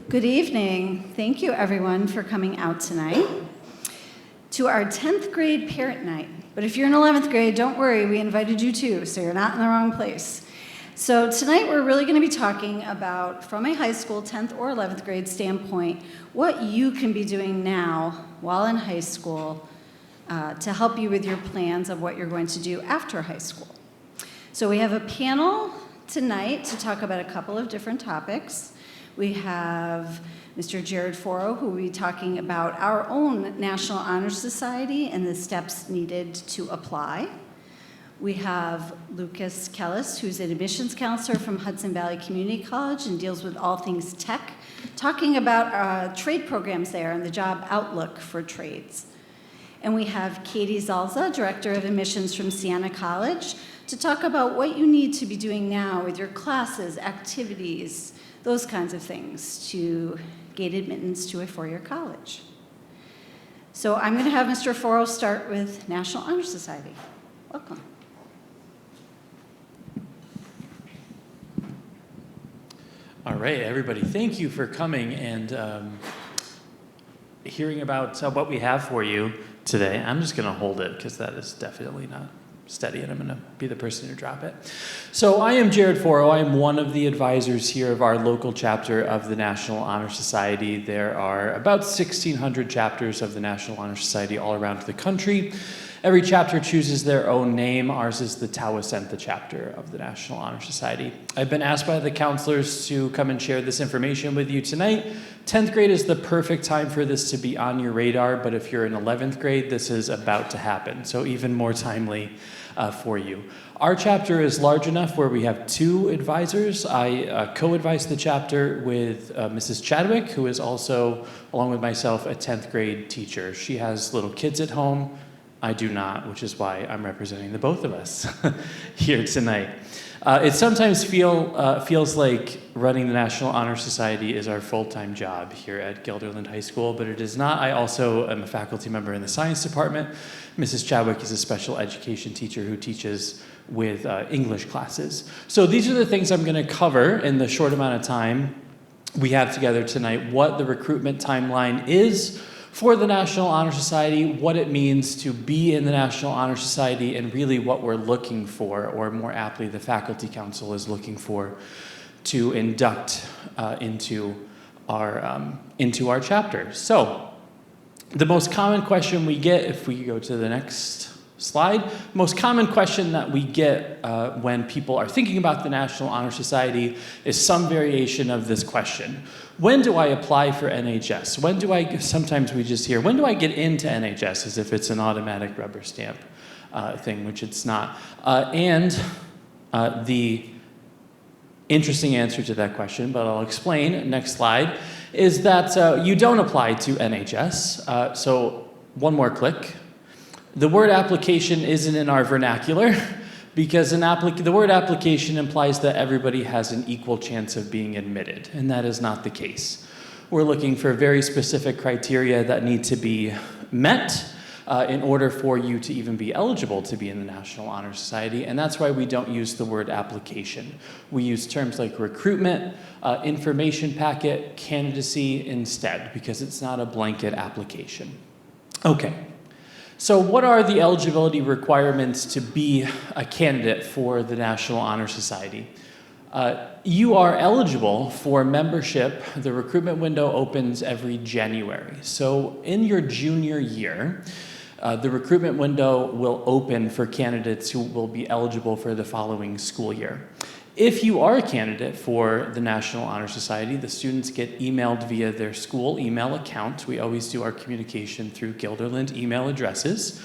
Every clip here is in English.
Good evening. Thank you, everyone, for coming out tonight to our 10th grade parent night. But if you're in 11th grade, don't worry, we invited you too, so you're not in the wrong place. So tonight we're really going to be talking about, from a high school 10th or 11th grade standpoint, what you can be doing now while in high school to help you with your plans of what you're going to do after high school. So we have a panel tonight to talk about a couple of different topics. We have Mr. Jared Foro, who will be talking about our own National Honor Society and the steps needed to apply. We have Lucas Kellis, who's an admissions counselor from Hudson Valley Community College and deals with all things tech, talking about trade programs there and the job outlook for trades. And we have Katie Zalza, Director of Admissions from Siena College, to talk about what you need to be doing now with your classes, activities, those kinds of things to gain admittance to a four-year college. So I'm going to have Mr. Foro start with National Honor Society. Welcome. All right, everybody, thank you for coming and hearing about what we have for you today. I'm just going to hold it because that is definitely not steady, and I'm going to be the person to drop it. So I am Jared Foro. I am one of the advisors here of our local chapter of the National Honor Society. There are about 1,600 chapters of the National Honor Society all around the country. Every chapter chooses their own name. Ours is the Towasentha chapter of the National Honor Society. I've been asked by the counselors to come and share this information with you tonight. 10th grade is the perfect time for this to be on your radar, but if you're in 11th grade, this is about to happen, so even more timely for you. Our chapter is large enough where we have two advisors. I co-advise the chapter with Mrs. Chadwick, who is also, along with myself, a 10th grade teacher. She has little kids at home. I do not, which is why I'm representing the both of us here tonight. It sometimes feels like running the National Honor Society is our full-time job here at Guilderland High School, but it is not. I also am a faculty member in the science department. Mrs. Chadwick is a special education teacher who teaches with English classes. So these are the things I'm going to cover in the short amount of time we have together tonight: what the recruitment timeline is for the National Honor Society, what it means to be in the National Honor Society, and really what we're looking for, or more aptly, the Faculty Council is looking for to induct into our chapter. So, the most common question we get, if we go to the next slide, most common question that we get when people are thinking about the National Honor Society is some variation of this question. When do I apply for NHS? Sometimes we just hear, when do I get into NHS, as if it's an automatic rubber stamp thing, which it's not. The interesting answer to that question, but I'll explain, next slide, is that you don't apply to NHS. So one more click. The word application isn't in our vernacular because the word application implies that everybody has an equal chance of being admitted, and that is not the case. We're looking for very specific criteria that need to be met in order for you to even be eligible to be in the National Honor Society, and that's why we don't use the word application. We use terms like recruitment, information packet, candidacy instead, because it's not a blanket application. Okay. So what are the eligibility requirements to be a candidate for the National Honor Society? You are eligible for membership. The recruitment window opens every January. So in your junior year, the recruitment window will open for candidates who will be eligible for the following school year. If you are a candidate for the National Honor Society, the students get emailed via their school email account. We always do our communication through Guilderland email addresses.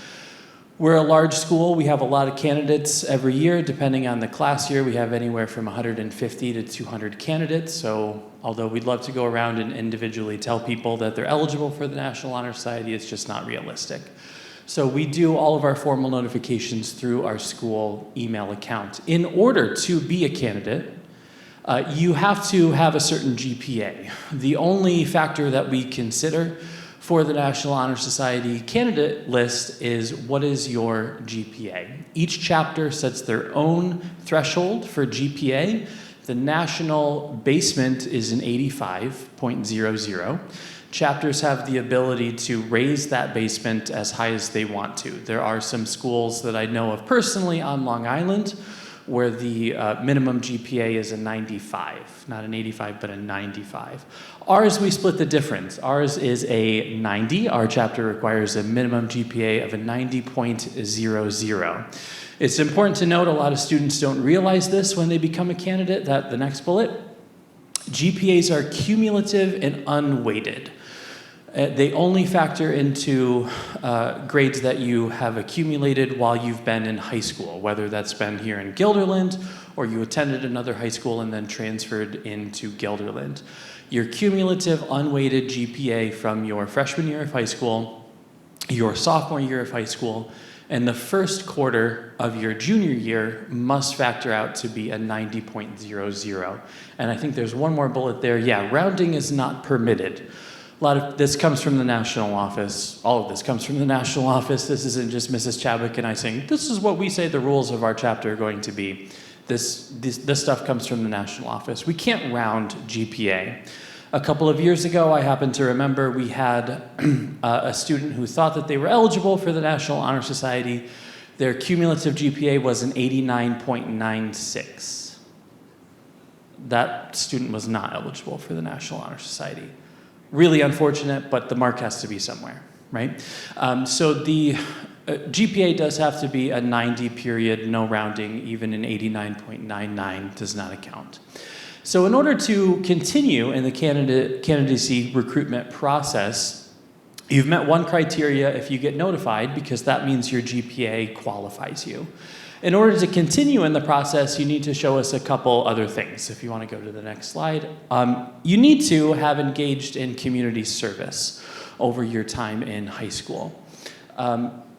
We're a large school. We have a lot of candidates every year. Depending on the class year, we have anywhere from 150 to 200 candidates. So although we'd love to go around and individually tell people that they're eligible for the National Honor Society, it's just not realistic. So we do all of our formal notifications through our school email account. In order to be a candidate, you have to have a certain GPA. The only factor that we consider for the National Honor Society candidate list is what is your GPA. Each chapter sets their own threshold for GPA. The national basement is an 85.00. Chapters have the ability to raise that basement as high as they want to. There are some schools that I know of personally on Long Island where the minimum GPA is a 95, not an 85, but a 95. Ours, we split the difference. Ours is a 90. Our chapter requires a minimum GPA of a 90.00. It's important to note a lot of students don't realize this when they become a candidate, that the next bullet, GPAs are cumulative and unweighted. They only factor into grades that you have accumulated while you've been in high school, whether that's been here in Guilderland or you attended another high school and then transferred into Guilderland. Your cumulative unweighted GPA from your freshman year of high school, your sophomore year of high school, and the first quarter of your junior year must factor out to be a 90.00. And I think there's one more bullet there. Yeah, rounding is not permitted. A lot of this comes from the national office. All of this comes from the national office. This isn't just Mrs. Chadwick and I saying, this is what we say the rules of our chapter are going to be. This stuff comes from the national office. We can't round GPA. A couple of years ago, I happen to remember we had a student who thought that they were eligible for the National Honor Society. Their cumulative GPA was an 89.96. That student was not eligible for the National Honor Society. Really unfortunate, but the mark has to be somewhere, right? So the GPA does have to be a 90 period, no rounding, even an 89.99 does not account. So in order to continue in the candidacy recruitment process, you've met one criteria if you get notified, because that means your GPA qualifies you. In order to continue in the process, you need to show us a couple other things. If you want to go to the next slide. You need to have engaged in community service over your time in high school.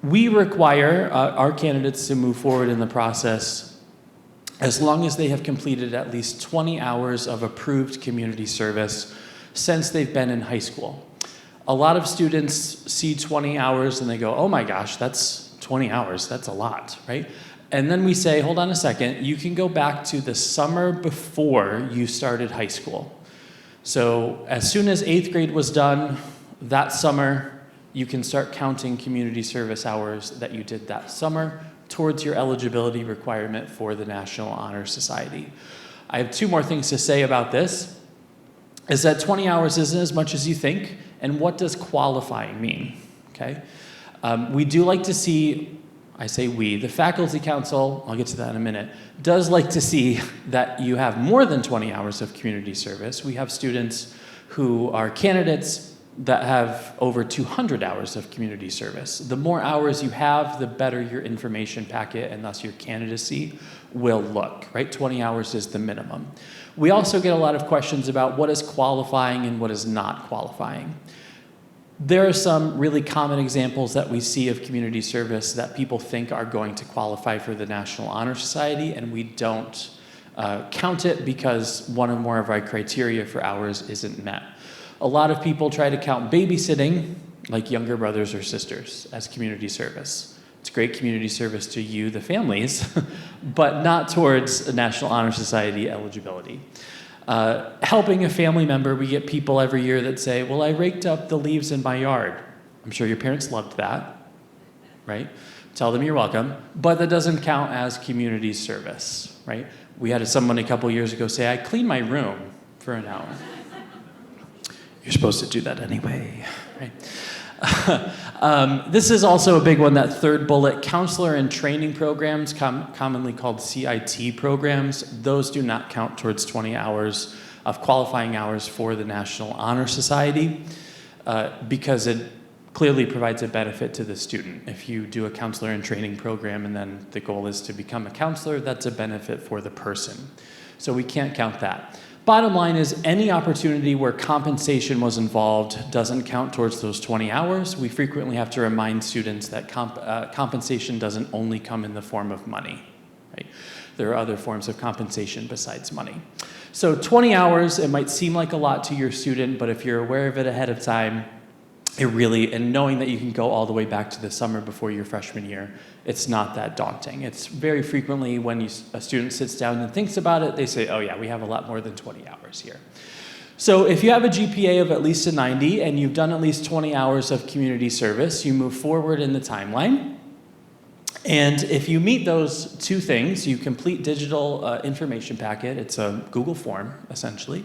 We require our candidates to move forward in the process as long as they have completed at least 20 hours of approved community service since they've been in high school. A lot of students see 20 hours and they go, oh my gosh, that's 20 hours, that's a lot, right? And then we say, hold on a second, you can go back to the summer before you started high school. So as soon as 8th grade was done, that summer, you can start counting community service hours that you did that summer towards your eligibility requirement for the National Honor Society. I have two more things to say about this, is that 20 hours isn't as much as you think, and what does qualifying mean, okay? We do like to see, I say we, the faculty council, I'll get to that in a minute, does like to see that you have more than 20 hours of community service. We have students who are candidates that have over 200 hours of community service. The more hours you have, the better your information packet and thus your candidacy will look, right? 20 hours is the minimum. We also get a lot of questions about what is qualifying and what is not qualifying. There are some really common examples that we see of community service that people think are going to qualify for the National Honor Society, and we don't count it because one or more of our criteria for hours isn't met. A lot of people try to count babysitting, like younger brothers or sisters, as community service. It's great community service to you, the families, but not towards a National Honor Society eligibility. Helping a family member, we get people every year that say, well, I raked up the leaves in my yard. I'm sure your parents loved that, right? Tell them you're welcome, but that doesn't count as community service, right? We had someone a couple years ago say, I cleaned my room for an hour. You're supposed to do that anyway, right? This is also a big one, that third bullet, counselor and training programs, commonly called CIT programs. Those do not count towards 20 hours of qualifying hours for the National Honor Society because it clearly provides a benefit to the student. If you do a counselor and training program and then the goal is to become a counselor, that's a benefit for the person. So we can't count that. Bottom line is any opportunity where compensation was involved doesn't count towards those 20 hours. We frequently have to remind students that compensation doesn't only come in the form of money, right? There are other forms of compensation besides money. So 20 hours, it might seem like a lot to your student, but if you're aware of it ahead of time, and knowing that you can go all the way back to the summer before your freshman year, it's not that daunting. It's very frequently when a student sits down and thinks about it, they say, oh yeah, we have a lot more than 20 hours here. So if you have a GPA of at least a 90 and you've done at least 20 hours of community service, you move forward in the timeline. And if you meet those two things, you complete digital information packet. It's a Google form, essentially,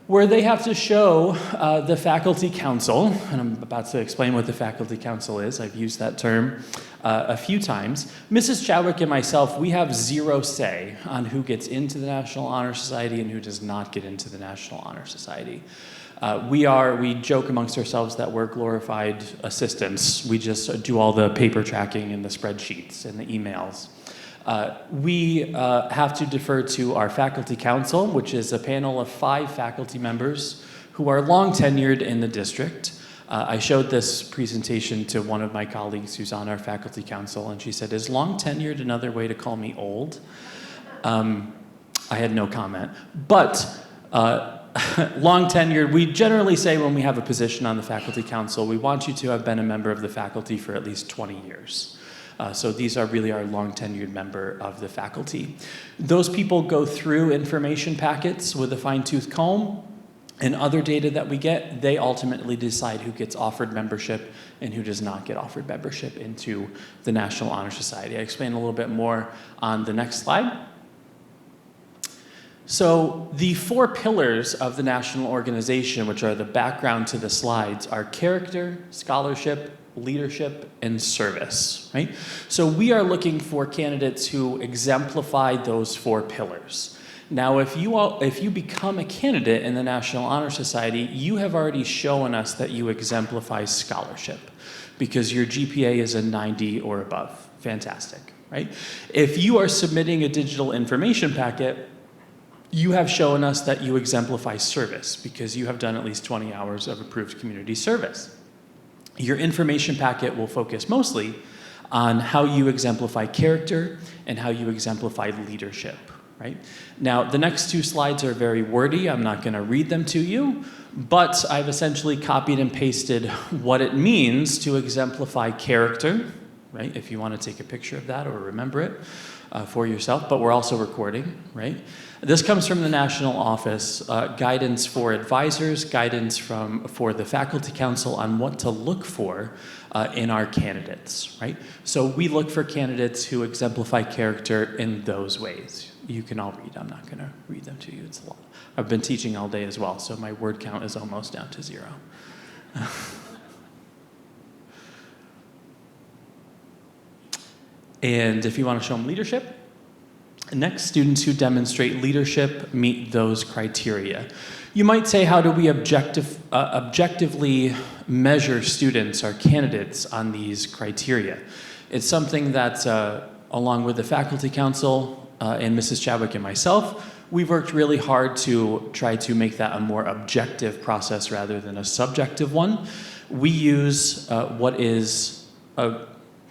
where they have to show the faculty council, and I'm about to explain what the faculty council is. I've used that term a few times. Mrs. Chadwick and myself, we have zero say on who gets into the National Honor Society and who does not get into the National Honor Society. We joke amongst ourselves that we're glorified assistants. We just do all the paper tracking and the spreadsheets and the emails. We have to defer to our faculty council, which is a panel of 5 faculty members who are long tenured in the district. I showed this presentation to one of my colleagues who's on our faculty council, and she said, "Is long tenured another way to call me old?" I had no comment. But long tenured, we generally say when we have a position on the faculty council, we want you to have been a member of the faculty for at least 20 years. So these are really our long tenured member of the faculty. Those people go through information packets with a fine-tooth comb and other data that we get. They ultimately decide who gets offered membership and who does not get offered membership into the National Honor Society. I explain a little bit more on the next slide. So the 4 pillars of the national organization, which are the background to the slides, are character, scholarship, leadership, and service, right? So we are looking for candidates who exemplify those 4 pillars. Now, if you become a candidate in the National Honor Society, you have already shown us that you exemplify scholarship because your GPA is a 90 or above. Fantastic, right? If you are submitting a digital information packet, you have shown us that you exemplify service because you have done at least 20 hours of approved community service. Your information packet will focus mostly on how you exemplify character and how you exemplify leadership, right? Now, the next 2 slides are very wordy. I'm not going to read them to you, but I've essentially copied and pasted what it means to exemplify character, right? If you want to take a picture of that or remember it for yourself, but we're also recording, right? This comes from the National Office, guidance for advisors, guidance for the Faculty Council on what to look for in our candidates, right? So we look for candidates who exemplify character in those ways. You can all read. I'm not going to read them to you. It's a lot. I've been teaching all day as well, so my word count is almost down to 0. And if you want to show them leadership, next, students who demonstrate leadership meet those criteria. You might say, how do we objectively measure students or candidates on these criteria? It's something that, along with the Faculty Council and Mrs. Chadwick and myself, we've worked really hard to try to make that a more objective process rather than a subjective one. We use what is a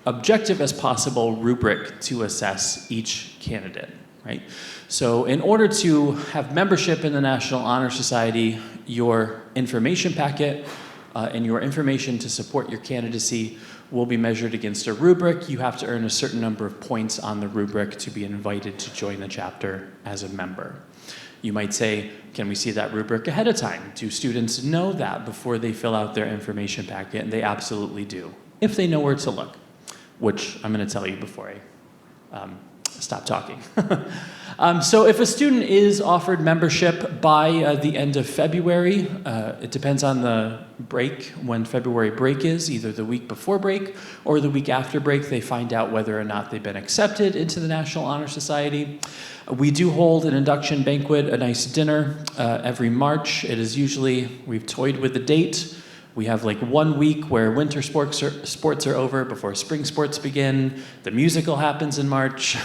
objective as possible rubric to assess each candidate, right? So in order to have membership in the National Honor Society, your information packet and your information to support your candidacy will be measured against a rubric. You have to earn a certain number of points on the rubric to be invited to join the chapter as a member. You might say, can we see that rubric ahead of time? Do students know that before they fill out their information packet? And they absolutely do, if they know where to look, which I'm going to tell you before I stop talking. So if a student is offered membership by the end of February, it depends on the break, when February break is, either the week before break or the week after break, they find out whether or not they've been accepted into the National Honor Society. We do hold an induction banquet, a nice dinner, every March. It is usually, we've toyed with the date. We have like 1 week where winter sports are over before spring sports begin. The musical happens in March.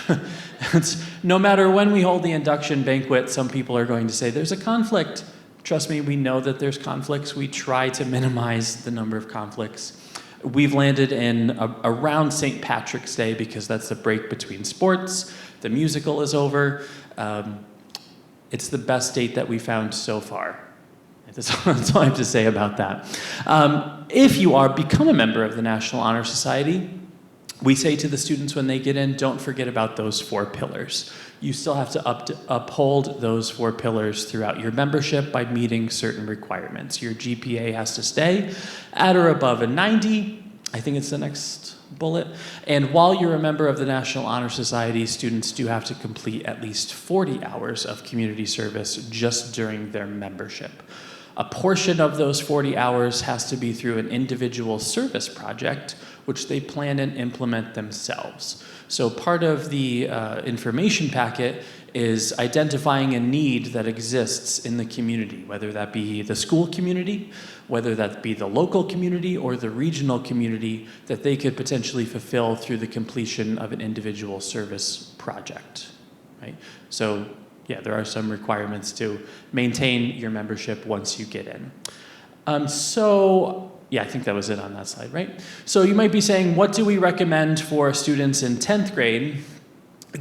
No matter when we hold the induction banquet, some people are going to say there's a conflict. Trust me, we know that there's conflicts. We try to minimize the number of conflicts. We've landed in around St. Patrick's Day because that's the break between sports. The musical is over. It's the best date that we found so far. That's all I have to say about that. If you become a member of the National Honor Society, we say to the students when they get in, don't forget about those 4 pillars. You still have to uphold those 4 pillars throughout your membership by meeting certain requirements. Your GPA has to stay at or above a 90. I think it's the next bullet. And while you're a member of the National Honor Society, students do have to complete at least 40 hours of community service just during their membership. A portion of those 40 hours has to be through an individual service project, which they plan and implement themselves. So part of the information packet is identifying a need that exists in the community, whether that be the school community, whether that be the local community or the regional community that they could potentially fulfill through the completion of an individual service project, right? So yeah, there are some requirements to maintain your membership once you get in. Yeah, I think that was it on that slide, right? So you might be saying, what do we recommend for students in 10th grade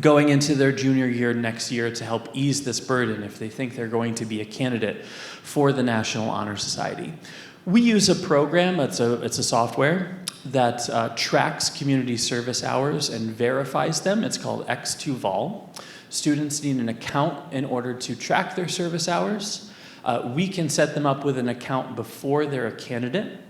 going into their junior year next year to help ease this burden if they think they're going to be a candidate for the National Honor Society? We use a program, it's a software that tracks community service hours and verifies them. It's called X2Vol. Students need an account in order to track their service hours. We can set them up with an account before they're a candidate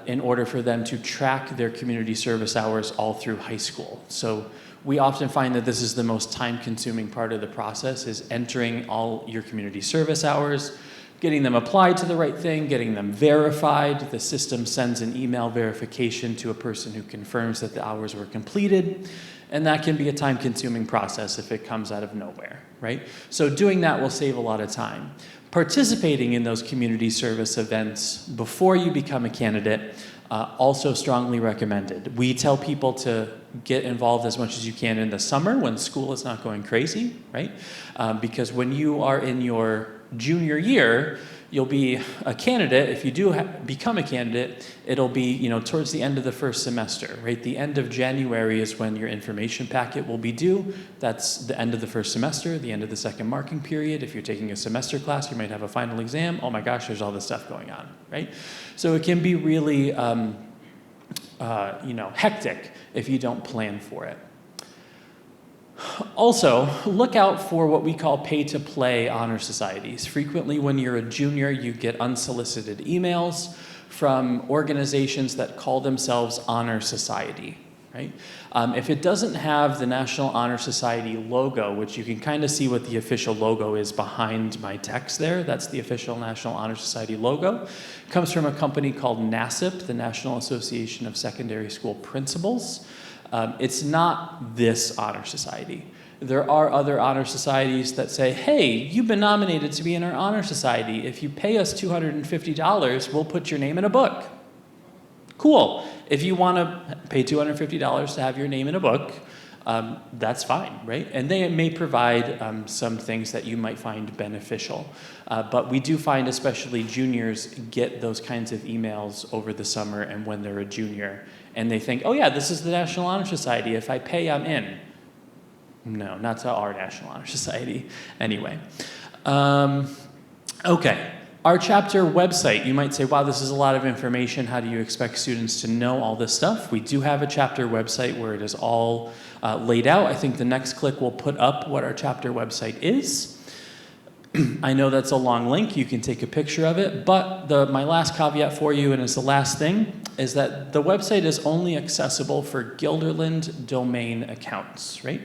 in order for them to track their community service hours all through high school. So we often find that this is the most time-consuming part of the process, is entering all your community service hours, getting them applied to the right thing, getting them verified. The system sends an email verification to a person who confirms that the hours were completed. And that can be a time-consuming process if it comes out of nowhere, right? So doing that will save a lot of time. Participating in those community service events before you become a candidate, also strongly recommended. We tell people to get involved as much as you can in the summer when school is not going crazy, right? Because when you are in your junior year, you'll be a candidate. If you do become a candidate, it'll be towards the end of the first semester, right? The end of January is when your information packet will be due. That's the end of the first semester, the end of the second marking period. If you're taking a semester class, you might have a final exam. Oh my gosh, there's all this stuff going on, right? So it can be really hectic if you don't plan for it. Also, look out for what we call pay-to-play honor societies. Frequently, when you're a junior, you get unsolicited emails from organizations that call themselves Honor Society, right? If it doesn't have the National Honor Society logo, which you can kind of see what the official logo is behind my text there, that's the official National Honor Society logo. It comes from a company called NASIP, the National Association of Secondary School Principals. It's not this honor society. There are other honor societies that say, hey, you've been nominated to be in our honor society. If you pay us $250, we'll put your name in a book. Cool. If you want to pay $250 to have your name in a book, that's fine, right? And they may provide some things that you might find beneficial. But we do find especially juniors get those kinds of emails over the summer and when they're a junior. And they think, oh yeah, this is the National Honor Society. If I pay, I'm in. No, not to our National Honor Society. Anyway. Okay. Our chapter website, you might say, wow, this is a lot of information. How do you expect students to know all this stuff? We do have a chapter website where it is all laid out. I think the next click will put up what our chapter website is. I know that's a long link. You can take a picture of it. But my last caveat for you, and it's the last thing, is that the website is only accessible for Guilderland domain accounts, right?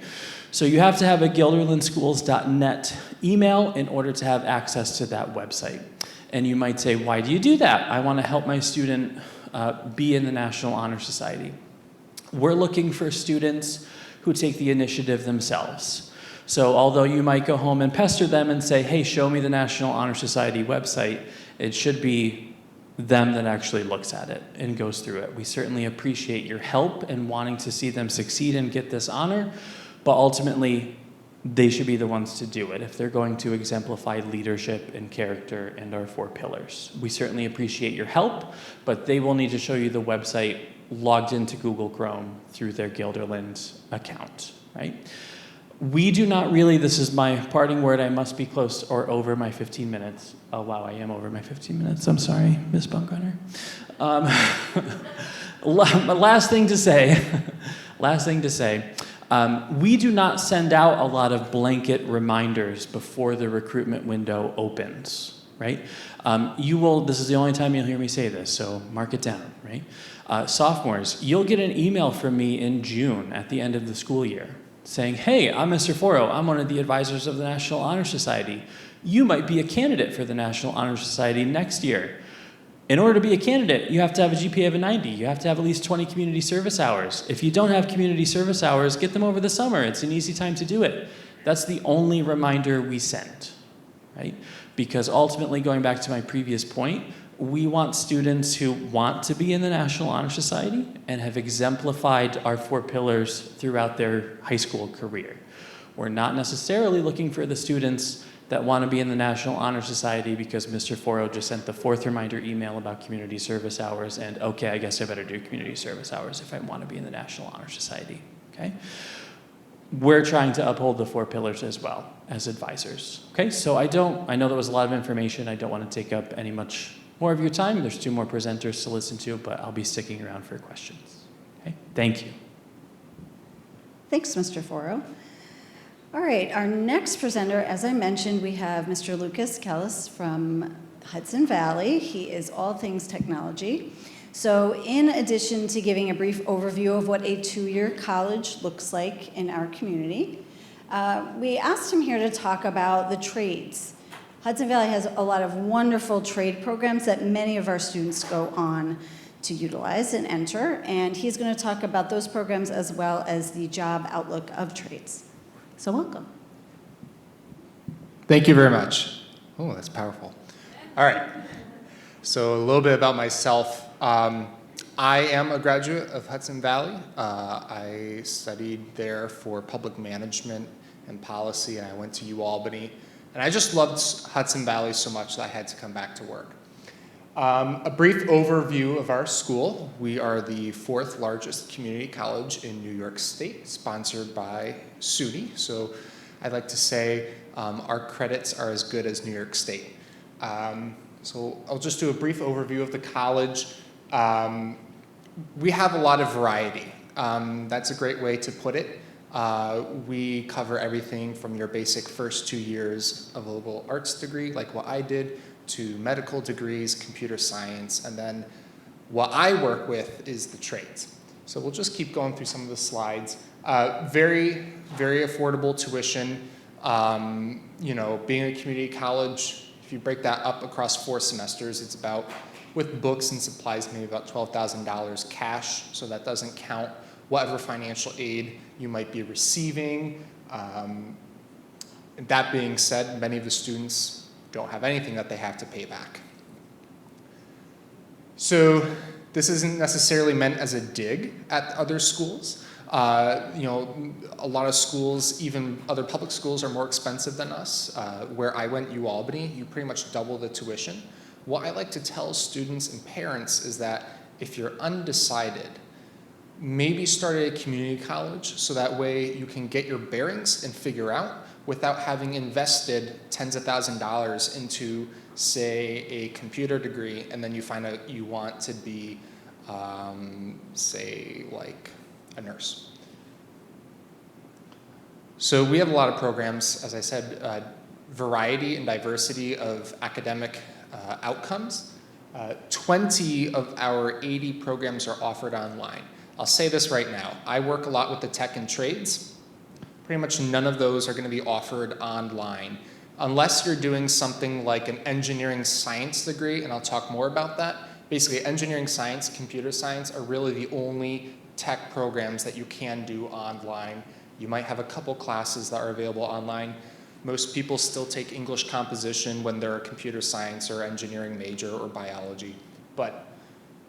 So you have to have a guilderlandschools.net email in order to have access to that website. And you might say, why do you do that? I want to help my student be in the National Honor Society. We're looking for students who take the initiative themselves. So although you might go home and pester them and say, hey, show me the National Honor Society website, it should be them that actually looks at it and goes through it. We certainly appreciate your help in wanting to see them succeed and get this honor, but ultimately, they should be the ones to do it if they're going to exemplify leadership and character and our 4 pillars. We certainly appreciate your help, but they will need to show you the website logged into Google Chrome through their Guilderland account, right? We do not really, this is my parting word, I must be close or over my 15 minutes. Oh, wow, I am over my 15 minutes. I'm sorry, Ms. Bumgarner. Last thing to say, we do not send out a lot of blanket reminders before the recruitment window opens, right? This is the only time you'll hear me say this, so mark it down, right? Sophomores, you'll get an email from me in June at the end of the school year saying, hey, I'm Mr. Foro. I'm one of the advisors of the National Honor Society. You might be a candidate for the National Honor Society next year. In order to be a candidate, you have to have a GPA of a 90. You have to have at least 20 community service hours. If you don't have community service hours, get them over the summer. It's an easy time to do it. That's the only reminder we send, right? Because ultimately, going back to my previous point, we want students who want to be in the National Honor Society and have exemplified our 4 pillars throughout their high school career. We're not necessarily looking for the students that want to be in the National Honor Society because Mr. Foro just sent the 4th reminder email about community service hours and, okay, I guess I better do community service hours if I want to be in the National Honor Society, okay? We're trying to uphold the 4 pillars as well as advisors, okay? So I know that was a lot of information. I don't want to take up any much more of your time. There's 2 more presenters to listen to, but I'll be sticking around for questions, okay? Thank you. Thanks, Mr. Foro. All right, our next presenter, as I mentioned, we have Mr. Lucas Kellis from Hudson Valley. He is all things technology. So in addition to giving a brief overview of what a 2-year college looks like in our community, we asked him here to talk about the trades. Hudson Valley has a lot of wonderful trade programs that many of our students go on to utilize and enter, and he's going to talk about those programs as well as the job outlook of trades. So welcome. Thank you very much. Oh, that's powerful. All right. So a little bit about myself. I am a graduate of Hudson Valley. I studied there for public management and policy, and I went to UAlbany. And I just loved Hudson Valley so much that I had to come back to work. A brief overview of our school. We are the 4th largest community college in New York State, sponsored by SUNY. So I'd like to say our credits are as good as New York State. So I'll just do a brief overview of the college. We have a lot of variety. That's a great way to put it. We cover everything from your basic first 2 years of a liberal arts degree, like what I did, to medical degrees, computer science, and then what I work with is the trades. So we'll just keep going through some of the slides. Very, very affordable tuition. Being a community college, if you break that up across 4 semesters, it's about, with books and supplies, maybe about $12,000 cash. So that doesn't count whatever financial aid you might be receiving. That being said, many of the students don't have anything that they have to pay back. So this isn't necessarily meant as a dig at other schools. A lot of schools, even other public schools, are more expensive than us. Where I went, UAlbany, you pretty much double the tuition. What I like to tell students and parents is that if you're undecided, maybe start at a community college so that way you can get your bearings and figure out without having invested tens of thousands of dollars into, say, a computer degree, and then you find out you want to be, say, like a nurse. So we have a lot of programs, as I said, variety and diversity of academic outcomes. 20 of our 80 programs are offered online. I'll say this right now. I work a lot with the tech and trades. Pretty much none of those are going to be offered online unless you're doing something like an engineering science degree, and I'll talk more about that. Basically, engineering science, computer science are really the only tech programs that you can do online. You might have a couple classes that are available online. Most people still take English composition when they're a computer science or engineering major or biology. But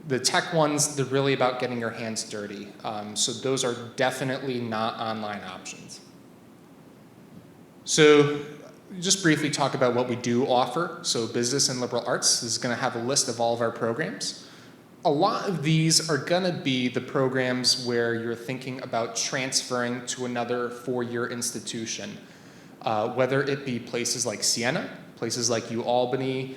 the tech ones, they're really about getting your hands dirty. So those are definitely not online options. So just briefly talk about what we do offer. So business and liberal arts is going to have a list of all of our programs. a lot of these are going to be the programs where you're thinking about transferring to another four-year institution, whether it be places like Siena, places like UAlbany,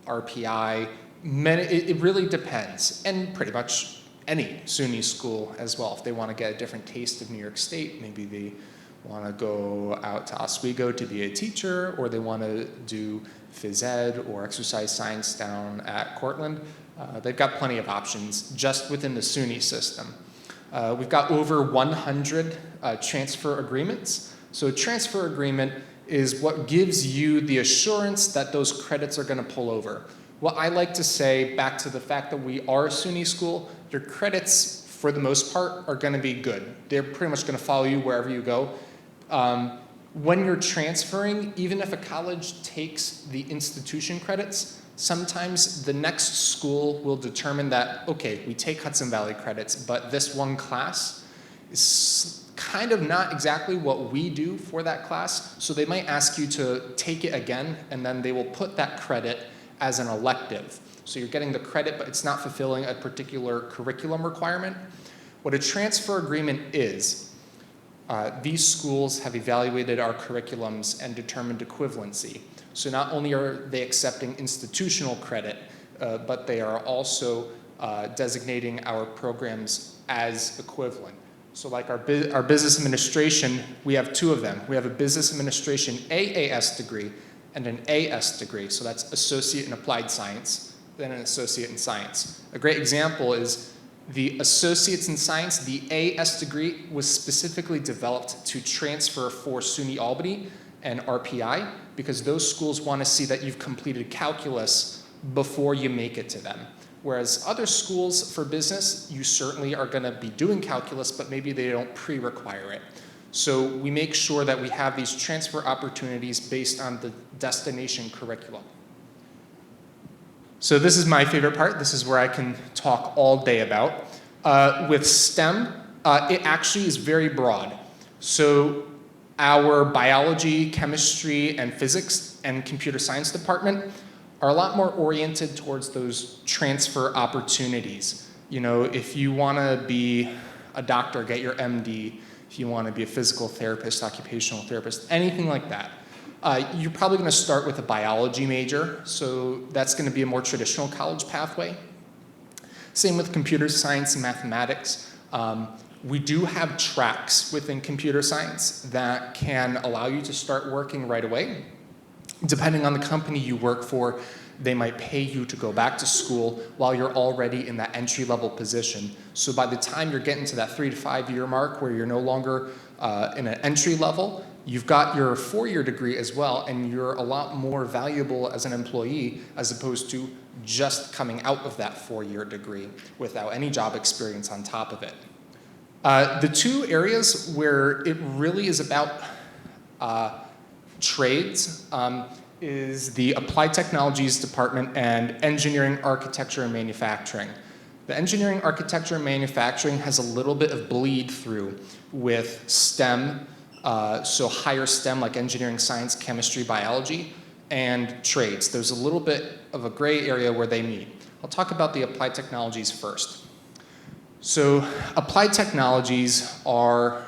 RPI. It really depends, and pretty much any SUNY school as well. If they want to get a different taste of New York State, maybe they want to go out to Oswego to be a teacher, or they want to do phys ed or exercise science down at Cortland. They've got plenty of options just within the SUNY system. We've got over 100 transfer agreements. So a transfer agreement is what gives you the assurance that those credits are going to pull over. What I like to say, back to the fact that we are a SUNY school, your credits, for the most part, are going to be good. They're pretty much going to follow you wherever you go. When you're transferring, even if a college takes the institution credits, sometimes the next school will determine that, okay, we take Hudson Valley credits, but this one class is kind of not exactly what we do for that class, so they might ask you to take it again, and then they will put that credit as an elective. So you're getting the credit, but it's not fulfilling a particular curriculum requirement. What a transfer agreement is, these schools have evaluated our curriculums and determined equivalency. So not only are they accepting institutional credit, but they are also designating our programs as equivalent. So like our business administration, we have two of them. We have a business administration AAS degree and an AS degree. So that's associate in applied science, then an associate in science. A great example is the associates in science, the AS degree was specifically developed to transfer for SUNY Albany and RPI, because those schools want to see that you've completed calculus before you make it to them. Whereas other schools for business, you certainly are going to be doing calculus, but maybe they don't pre-require it. So we make sure that we have these transfer opportunities based on the destination curriculum. So this is my favorite part. This is where I can talk all day about. With STEM, it actually is very broad. So our biology, chemistry, and physics and computer science department are a lot more oriented towards those transfer opportunities. You know, if you want to be a doctor, get your MD. If you want to be a physical therapist, occupational therapist, anything like that. You're probably going to start with a biology major, so that's going to be a more traditional college pathway. Same with computer science and mathematics. We do have tracks within computer science that can allow you to start working right away. Depending on the company you work for, they might pay you to go back to school while you're already in that entry-level position. So by the time you're getting to that 3 to 5 year mark where you're no longer in an entry level, you've got your 4-year degree as well, and you're a lot more valuable as an employee as opposed to just coming out of that 4-year degree without any job experience on top of it. The two areas where it really is about trades is the Applied Technologies Department and Engineering, Architecture, and Manufacturing. The Engineering, Architecture, and Manufacturing has a little bit of bleed through with STEM, so higher STEM like engineering, science, chemistry, biology, and trades. There's a little bit of a gray area where they meet. I'll talk about the Applied Technologies first. So Applied Technologies are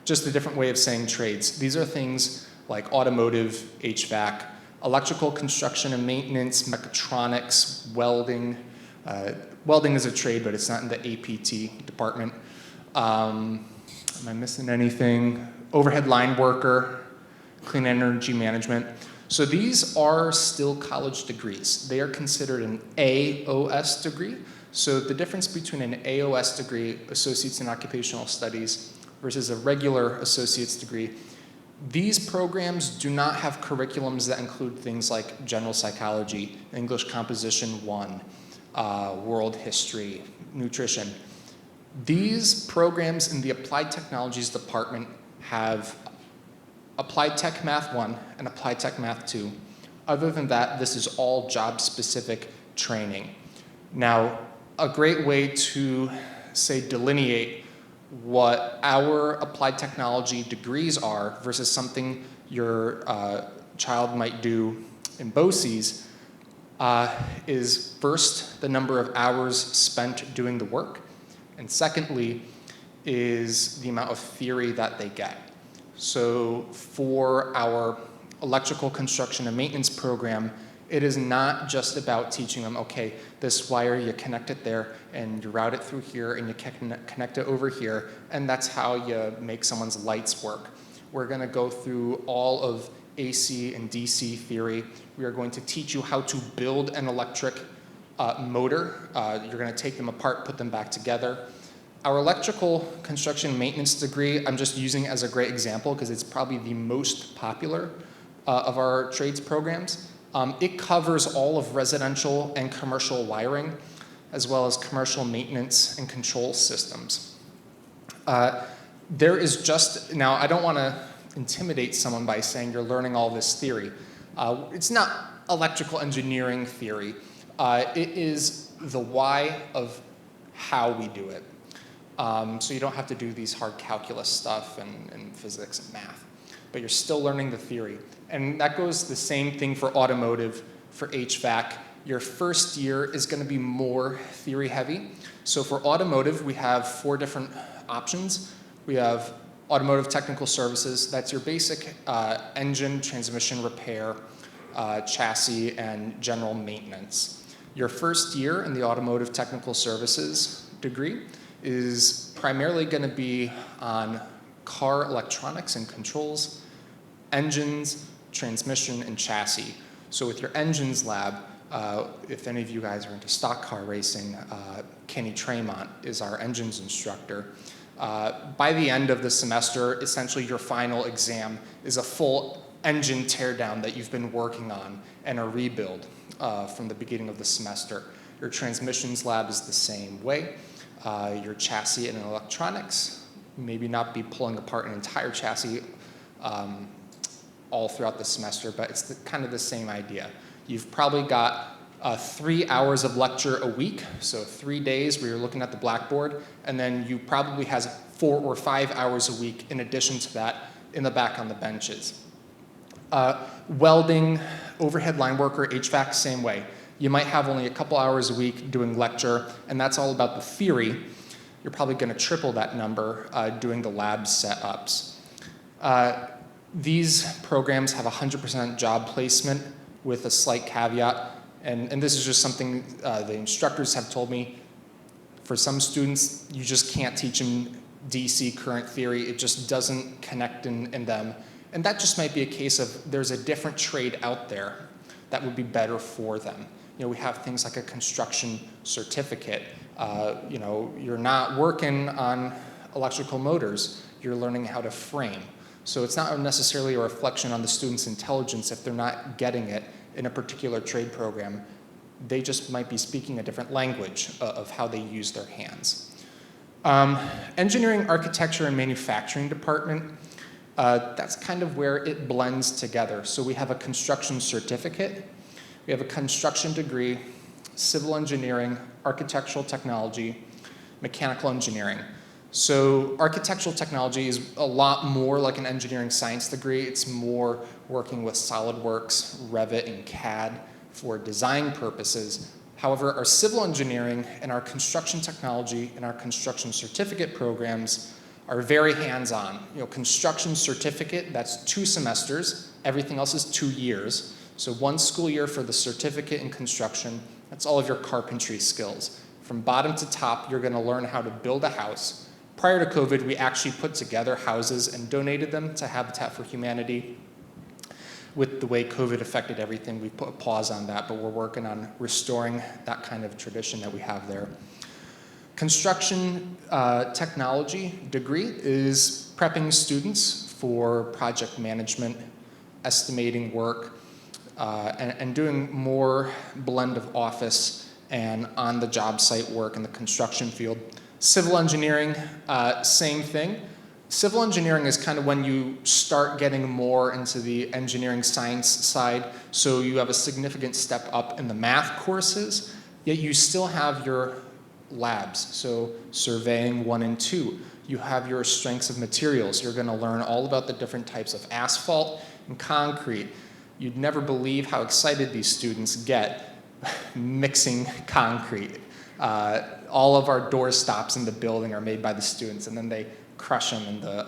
just a different way of saying trades. These are things like automotive, HVAC, electrical construction and maintenance, mechatronics, welding. Welding is a trade, but it's not in the APT department. Am I missing anything? Overhead line worker, clean energy management. So these are still college degrees. They are considered an AOS degree. So the difference between an AOS degree, Associates in Occupational Studies, versus a regular associate's degree, these programs do not have curriculums that include things like general psychology, English composition 1, world history, nutrition. These programs in the Applied Technologies Department have Applied Tech Math 1 and Applied Tech Math 2. Other than that, this is all job-specific training. Now, a great way to, say, delineate what our applied technology degrees are versus something your child might do in BOCES, is first, the number of hours spent doing the work, and secondly, is the amount of theory that they get. So for our electrical construction and maintenance program, it is not just about teaching them, okay, this wire, you connect it there, and you route it through here, and you connect it over here, and that's how you make someone's lights work. We're gonna go through all of AC and DC theory. We are going to teach you how to build an electric motor. You're gonna take them apart, put them back together. Our electrical construction and maintenance degree, I'm just using as a great example because it's probably the most popular of our trades programs. It covers all of residential and commercial wiring, as well as commercial maintenance and control systems. There is just, now I don't want to intimidate someone by saying you're learning all this theory. It's not electrical engineering theory. It is the why of how we do it. So you don't have to do these hard calculus stuff and physics and math, but you're still learning the theory. And that goes the same thing for automotive, for HVAC. Your first year is going to be more theory heavy. So for automotive, we have 4 different options. We have automotive technical services. That's your basic engine, transmission repair, chassis, and general maintenance. Your first year in the automotive technical services degree is primarily going to be on car electronics and controls, engines, transmission, and chassis. So with your engines lab, if any of you guys are into stock car racing, Kenny Tremont is our engines instructor. By the end of the semester, essentially your final exam is a full engine teardown that you've been working on and a rebuild from the beginning of the semester. Your transmissions lab is the same way. Your chassis and electronics, maybe not be pulling apart an entire chassis all throughout the semester, but it's kind of the same idea. You've probably got 3 hours of lecture a week, so 3 days where you're looking at the blackboard, and then you probably has 4 or 5 hours a week in addition to that in the back on the benches. Welding, overhead line worker, HVAC, same way. You might have only a couple hours a week doing lecture, and that's all about the theory. You're probably going to triple that number doing the lab setups. These programs have 100% job placement with a slight caveat, and this is just something the instructors have told me. For some students, you just can't teach them DC current theory. It just doesn't connect in them. And that just might be a case of there's a different trade out there that would be better for them. You know, we have things like a construction certificate. You know, you're not working on electrical motors. You're learning how to frame. So it's not necessarily a reflection on the student's intelligence if they're not getting it in a particular trade program. They just might be speaking a different language of how they use their hands. Engineering, architecture, and manufacturing department, that's kind of where it blends together. So we have a construction certificate, we have a construction degree, civil engineering, architectural technology, mechanical engineering. So architectural technology is a lot more like an engineering science degree. It's more working with SolidWorks, Revit, and CAD for design purposes. However, our civil engineering and our construction technology and our construction certificate programs are very hands-on. You know, construction certificate, that's 2 semesters. Everything else is 2 years. So 1 school year for the certificate in construction. That's all of your carpentry skills. From bottom to top, you're going to learn how to build a house. Prior to COVID, we actually put together houses and donated them to Habitat for Humanity. With the way COVID affected everything, we put a pause on that, but we're working on restoring that kind of tradition that we have there. Construction technology degree is prepping students for project management, estimating work, and doing more blend of office and on-the-job site work in the construction field. Civil engineering, same thing. Civil engineering is kind of when you start getting more into the engineering science side, so you have a significant step up in the math courses, yet you still have your labs, so surveying 1 and 2. You have your strengths of materials. You're going to learn all about the different types of asphalt and concrete. You'd never believe how excited these students get mixing concrete. All of our door stops in the building are made by the students, and then they crush them in the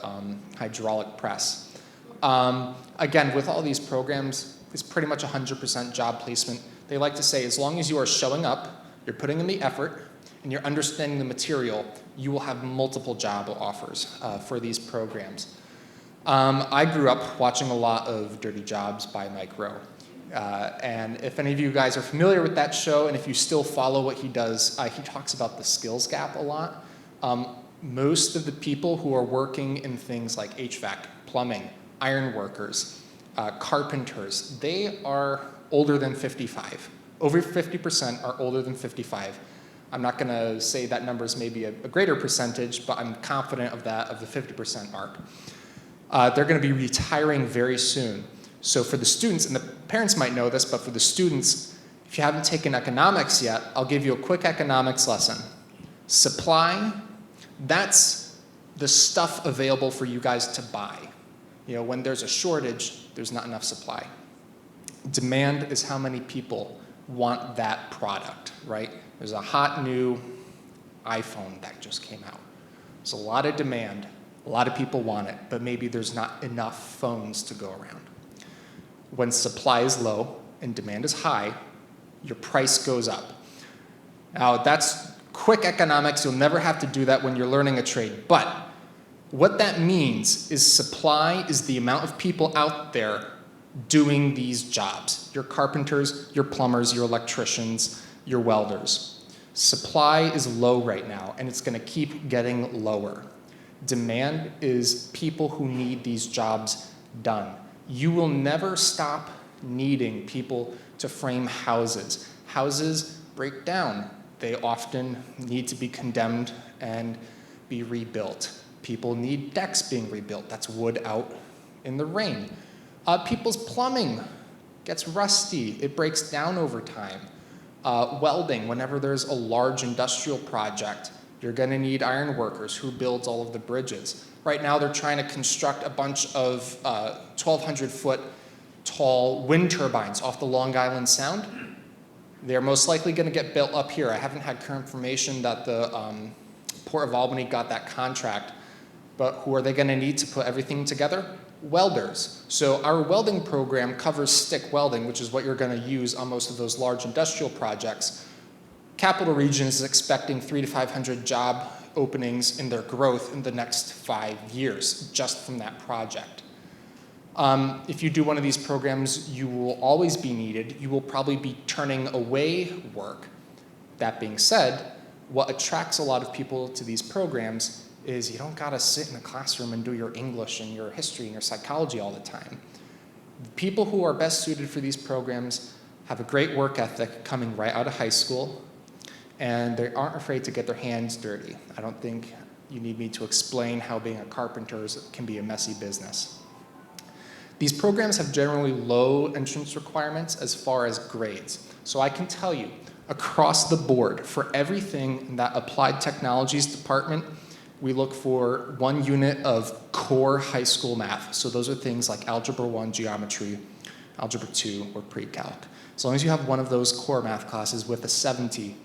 hydraulic press. Again, with all these programs, it's pretty much 100% job placement. They like to say, as long as you are showing up, you're putting in the effort, and you're understanding the material, you will have multiple job offers for these programs. I grew up watching a lot of Dirty Jobs by Mike Rowe. And if any of you guys are familiar with that show, and if you still follow what he does, he talks about the skills gap a lot. Most of the people who are working in things like HVAC, plumbing, iron workers, carpenters, they are older than 55. Over 50% are older than 55. I'm not going to say that number is maybe a greater percentage, but I'm confident of that, of the 50% mark. They're going to be retiring very soon. So for the students, and the parents might know this, but for the students, if you haven't taken economics yet, I'll give you a quick economics lesson. Supply, that's the stuff available for you guys to buy. You know, when there's a shortage, there's not enough supply. Demand is how many people want that product, right? There's a hot new iPhone that just came out. There's a lot of demand, a lot of people want it, but maybe there's not enough phones to go around. When supply is low and demand is high, your price goes up. Now, that's quick economics. You'll never have to do that when you're learning a trade. But what that means is supply is the amount of people out there doing these jobs. Your carpenters, your plumbers, your electricians, your welders. Supply is low right now, and it's going to keep getting lower. Demand is people who need these jobs done. You will never stop needing people to frame houses. Houses break down. They often need to be condemned and be rebuilt. People need decks being rebuilt. That's wood out in the rain. People's plumbing gets rusty. It breaks down over time. Welding, whenever there's a large industrial project, you're going to need iron workers who builds all of the bridges. Right now, they're trying to construct a bunch of 1,200-foot tall wind turbines off the Long Island Sound. They're most likely going to get built up here. I haven't had confirmation that the Port of Albany got that contract, but who are they going to need to put everything together? Welders. So our welding program covers stick welding, which is what you're going to use on most of those large industrial projects. Capital Region is expecting 300 to 500 job openings in their growth in the next 5 years, just from that project. If you do one of these programs, you will always be needed. You will probably be turning away work. That being said, what attracts a lot of people to these programs is you don't gotta sit in a classroom and do your English and your history and your psychology all the time. The people who are best suited for these programs have a great work ethic coming right out of high school, and they aren't afraid to get their hands dirty. I don't think you need me to explain how being a carpenter can be a messy business. These programs have generally low entrance requirements as far as grades. So I can tell you, across the board, for everything in that applied technologies department, we look for 1 unit of core high school math. So those are things like Algebra 1 geometry, Algebra 2, or pre-calc. As long as you have one of those core math classes with a 70,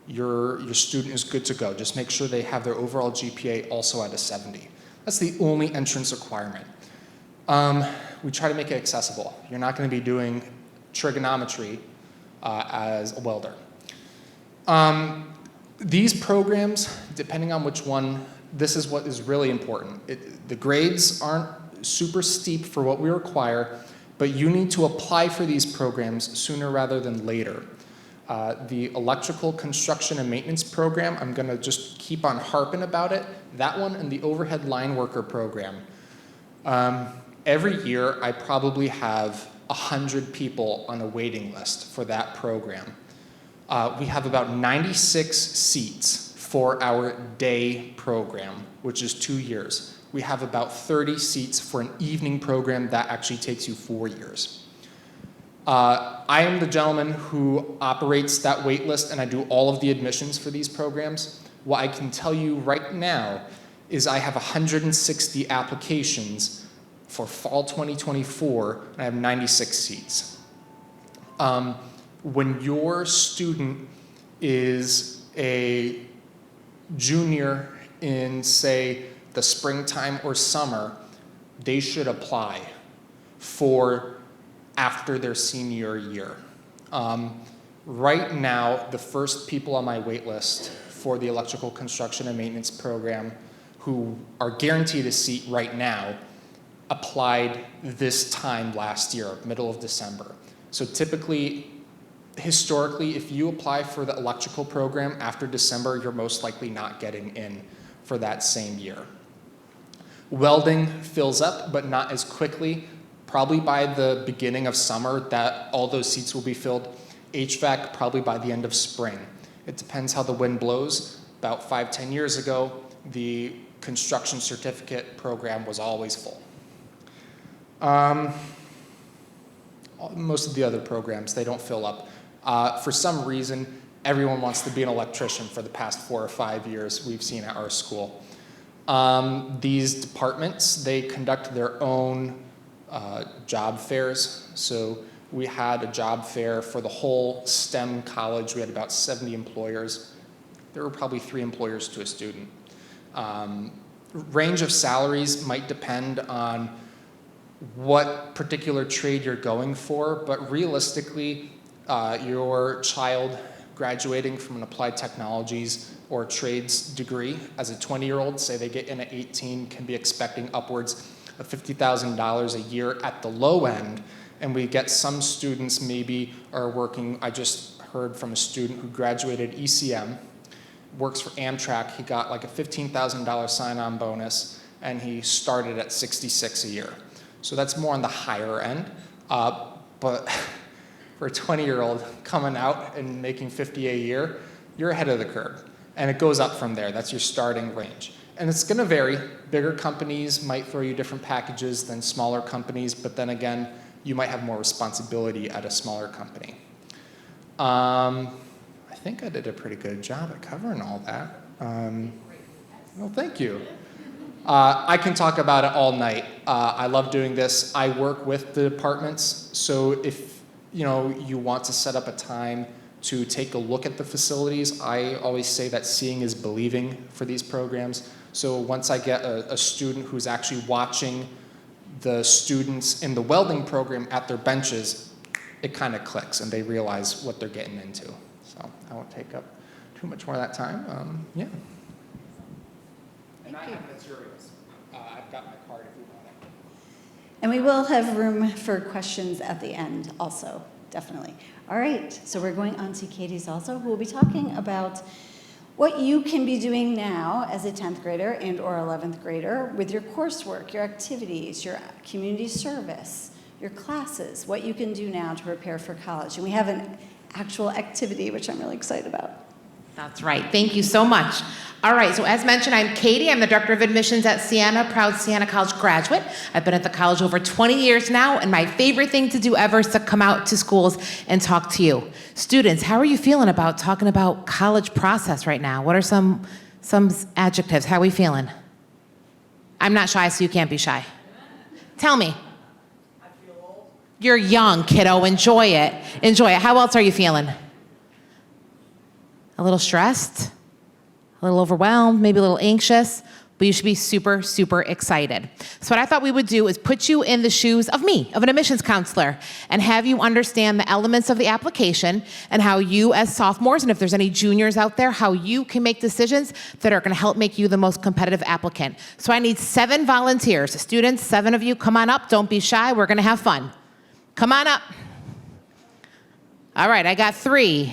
your student is good to go. Just make sure they have their overall GPA also at a 70. That's the only entrance requirement. We try to make it accessible. You're not going to be doing trigonometry as a welder. These programs, depending on which one, this is what is really important. The grades aren't super steep for what we require, but you need to apply for these programs sooner rather than later. The electrical construction and maintenance program, I'm going to just keep on harping about it. That one and the overhead line worker program. Every year, I probably have 100 people on a waiting list for that program. We have about 96 seats for our day program, which is 2 years. We have about 30 seats for an evening program that actually takes you 4 years. I am the gentleman who operates that wait list, and I do all of the admissions for these programs. What I can tell you right now is I have 160 applications for fall 2024, and I have 96 seats. when your student is a junior in, say, the springtime or summer, they should apply for after their senior year. Right now, the first people on my wait list for the electrical construction and maintenance program who are guaranteed a seat right now applied this time last year, middle of December. So typically, historically, if you apply for the electrical program after December, you're most likely not getting in for that same year. Welding fills up, but not as quickly. Probably by the beginning of summer that all those seats will be filled. HVAC probably by the end of spring. It depends how the wind blows. About 5-10 years ago, the construction certificate program was always full. Most of the other programs, they don't fill up. For some reason, everyone wants to be an electrician for the past 4 or 5 years we've seen at our school. These departments, they conduct their own job fairs. So we had a job fair for the whole STEM college. We had about 70 employers. There were probably 3 employers to a student. Range of salaries might depend on what particular trade you're going for, but realistically, your child graduating from an applied technologies or trades degree as a 20-year-old, say they get in at 18, can be expecting upwards of $50,000 a year at the low end. And we get some students maybe are working, I just heard from a student who graduated ECM, works for Amtrak. He got like a $15,000 sign-on bonus, and he started at $66 a year. So that's more on the higher end. But for a 20-year-old coming out and making $50 a year, you're ahead of the curve. And it goes up from there. That's your starting range. And it's going to vary. Bigger companies might throw you different packages than smaller companies, but then again, you might have more responsibility at a smaller company. I think I did a pretty good job at covering all that. Well, thank you. I can talk about it all night. I love doing this. I work with the departments, so if you want to set up a time to take a look at the facilities, I always say that seeing is believing for these programs. So once I get a student who's actually watching the students in the welding program at their benches, it kind of clicks and they realize what they're getting into. So I won't take up too much more of that time. Yeah. And I have materials. I've got my card if you want it. And we will have room for questions at the end also, definitely. All right, so we're going on to Katie Salzo, who will be talking about what you can be doing now as a 10th grader and or 11th grader with your coursework, your activities, your community service, your classes, what you can do now to prepare for college. And we have an actual activity, which I'm really excited about. That's right. Thank you so much. All right, so as mentioned, I'm Katie. I'm the Director of Admissions at Siena, proud Siena College graduate. I've been at the college over 20 years now, and my favorite thing to do ever is to come out to schools and talk to you. Students, how are you feeling about talking about college process right now? What are some adjectives? How are we feeling? I'm not shy, so you can't be shy. Tell me. I feel old. You're young, kiddo. Enjoy it. Enjoy it. How else are you feeling? A little stressed? A little overwhelmed, maybe a little anxious, but you should be super, super excited. So what I thought we would do is put you in the shoes of me, of an admissions counselor, and have you understand the elements of the application and how you as sophomores, and if there's any juniors out there, how you can make decisions that are gonna help make you the most competitive applicant. So I need 7 volunteers. Students, 7 of you, come on up, don't be shy, we're gonna have fun. Come on up. All right, I got 3.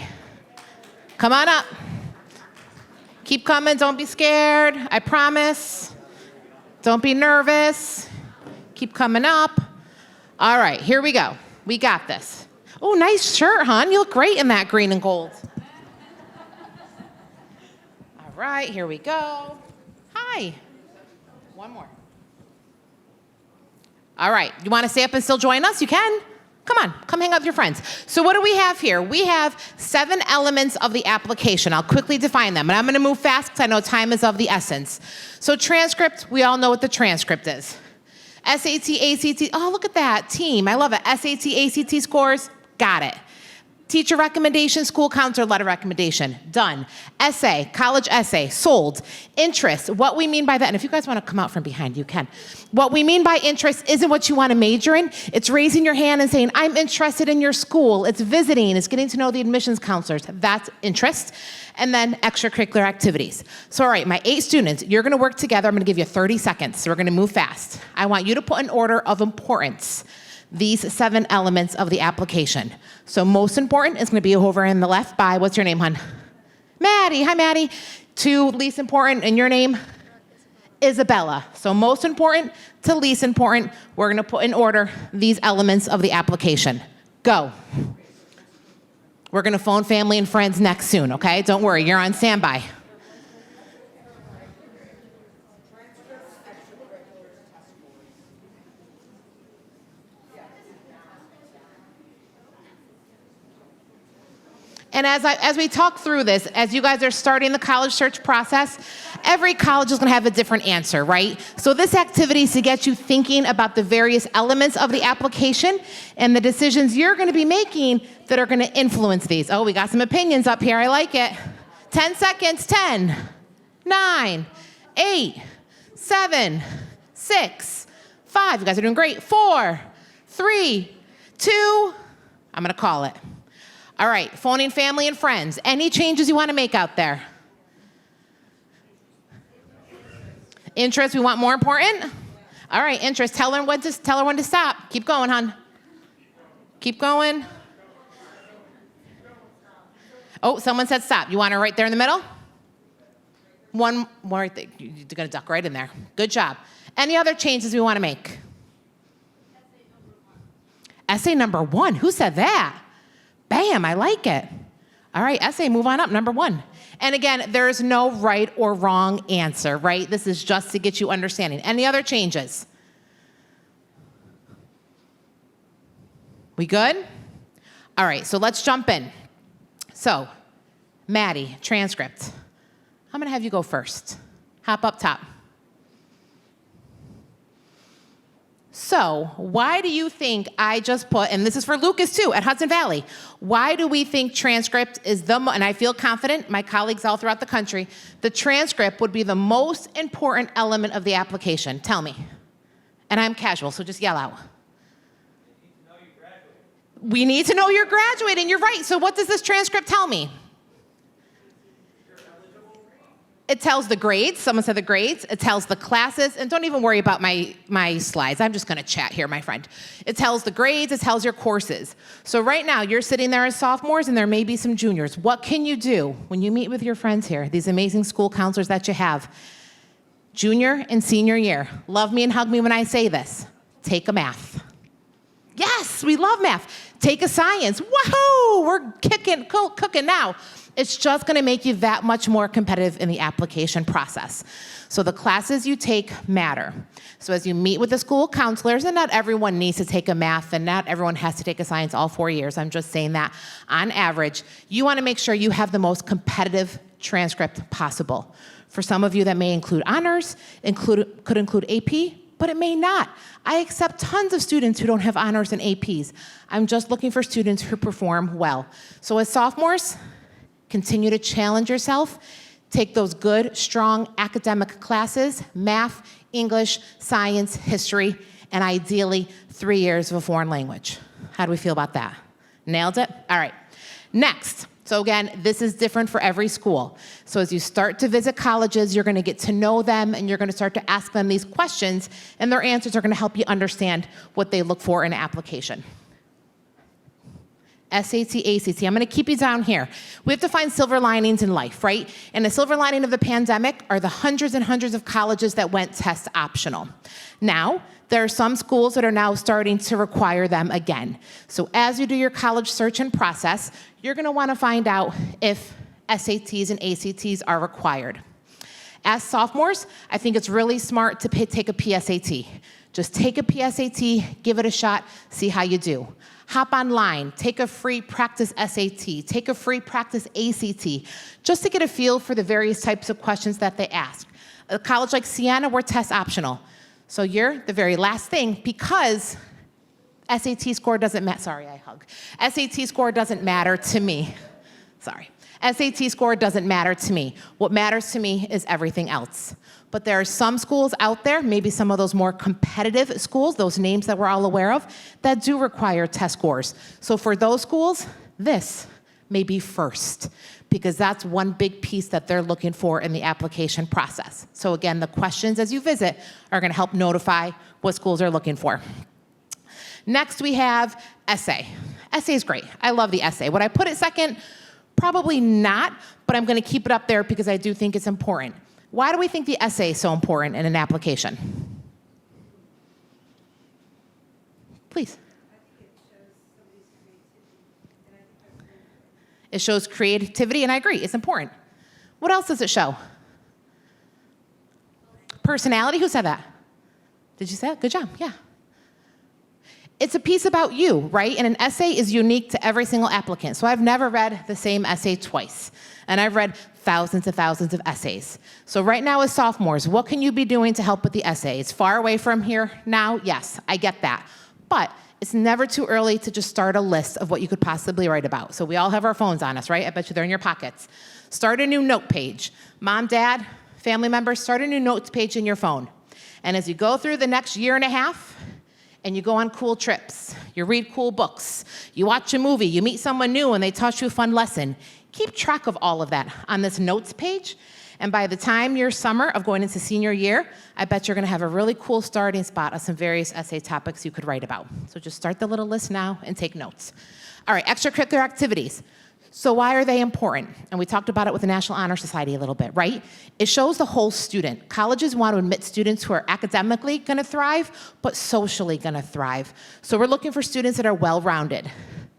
Come on up. Keep coming, don't be scared, I promise. Don't be nervous. Keep coming up. All right, here we go. We got this. Oh, nice shirt, hon. You look great in that green and gold. All right, here we go. Hi. One more. All right, you want to stay up and still join us? You can. Come on, come hang out with your friends. So what do we have here? We have 7 elements of the application. I'll quickly define them, and I'm gonna move fast because I know time is of the essence. So transcript, we all know what the transcript is. SAT, ACT, oh, look at that, team, I love it. SAT, ACT scores, got it. Teacher recommendation, school counselor letter recommendation, done. Essay, college essay, sold. Interest, what we mean by that, and if you guys want to come out from behind, you can. What we mean by interest isn't what you want to major in. It's raising your hand and saying, I'm interested in your school. It's visiting, it's getting to know the admissions counselors. That's interest. And then extracurricular activities. So all right, my 8 students, you're gonna work together. I'm gonna give you 30 seconds, so we're gonna move fast. I want you to put in order of importance these 7 elements of the application. So most important is gonna be over in the left by, what's your name, hon? Maddie, hi Maddie. 2, least important, and your name? Isabella. So most important to least important, we're gonna put in order these elements of the application. Go. We're gonna phone family and friends next soon, okay? Don't worry, you're on standby. And as we talk through this, as you guys are starting the college search process, every college is gonna have a different answer, right? So this activity is to get you thinking about the various elements of the application and the decisions you're gonna be making that are gonna influence these. Oh, we got some opinions up here, I like it. 10 seconds, 10, 9, 8, 7, 6, 5, you guys are doing great. 4, 3, 2, I'm gonna call it. All right, phoning family and friends. Any changes you want to make out there? Interest, we want more important? All right, interest, tell her when to stop. Keep going, hon. Keep going. Oh, someone said stop. You want her right there in the middle? One more right there. You're going to duck right in there. Good job. Any other changes we want to make? Essay number 1. Who said that? Bam, I like it. All right, essay, move on up, number 1. And again, there is no right or wrong answer, right? This is just to get you understanding. Any other changes? We good? All right, so let's jump in. So, Maddie, transcript. I'm gonna have you go first. Hop up top. So, why do you think I just put, and this is for Lucas too, at Hudson Valley, why do we think transcript is and I feel confident, my colleagues all throughout the country, the transcript would be the most important element of the application? Tell me. And I'm casual, so just yell out. We need to know you're graduating, you're right. So what does this transcript tell me? It tells the grades, someone said the grades, it tells the classes, and don't even worry about my slides, I'm just gonna chat here, my friend. It tells the grades, it tells your courses. So right now, you're sitting there as sophomores and there may be some juniors. What can you do when you meet with your friends here, these amazing school counselors that you have? Junior and senior year, love me and hug me when I say this, take a math. Yes, we love math. Take a science, woohoo, we're cooking now. It's just gonna make you that much more competitive in the application process. So the classes you take matter. So as you meet with the school counselors, and not everyone needs to take a math, and not everyone has to take a science all 4 years, I'm just saying that on average, you wanna make sure you have the most competitive transcript possible. For some of you that may include honors, could include AP, but it may not. I accept tons of students who don't have honors and APs. I'm just looking for students who perform well. So as sophomores, continue to challenge yourself. Take those good, strong academic classes, math, English, science, history, and ideally 3 years of a foreign language. How do we feel about that? Nailed it? All right. Next. So again, this is different for every school. So as you start to visit colleges, you're gonna get to know them and you're gonna start to ask them these questions, and their answers are gonna help you understand what they look for in an application. SAT, ACT. I'm gonna keep you down here. We have to find silver linings in life, right? And the silver lining of the pandemic are the hundreds and hundreds of colleges that went test optional. Now, there are some schools that are now starting to require them again. So as you do your college search and process, you're gonna wanna find out if SATs and ACTs are required. As sophomores, I think it's really smart to take a PSAT. Just take a PSAT, give it a shot, see how you do. Hop online, take a free practice SAT, take a free practice ACT, just to get a feel for the various types of questions that they ask. A college like Siena, we're test optional. So you're the very last thing, because SAT score doesn't matter. Sorry, I hug. SAT score doesn't matter to me. Sorry. SAT score doesn't matter to me. What matters to me is everything else. But there are some schools out there, maybe some of those more competitive schools, those names that we're all aware of, that do require test scores. So for those schools, this may be first, because that's one big piece that they're looking for in the application process. So again, the questions as you visit are going to help notify what schools are looking for. Next, we have essay. Essay is great. I love the essay. Would I put it second? Probably not, but I'm going to keep it up there because I do think it's important. Why do we think the essay is so important in an application? Please. It shows creativity, and I agree, it's important. What else does it show? Personality, who said that? Did you say that? Good job, yeah. It's a piece about you, right? And an essay is unique to every single applicant. So I've never read the same essay twice. And I've read thousands of essays. So right now as sophomores, what can you be doing to help with the essay? It's far away from here now, yes, I get that. But it's never too early to just start a list of what you could possibly write about. So we all have our phones on us, right? I bet you they're in your pockets. Start a new note page. Mom, dad, family members, start a new notes page in your phone. And as you go through the next year and a half, and you go on cool trips, you read cool books, you watch a movie, you meet someone new and they taught you a fun lesson, keep track of all of that on this notes page. And by the time your summer of going into senior year, I bet you're gonna have a really cool starting spot of some various essay topics you could write about. So just start the little list now and take notes. All right, extracurricular activities. So why are they important? And we talked about it with the National Honor Society a little bit, right? It shows the whole student. Colleges want to admit students who are academically gonna thrive, but socially gonna thrive. So we're looking for students that are well-rounded.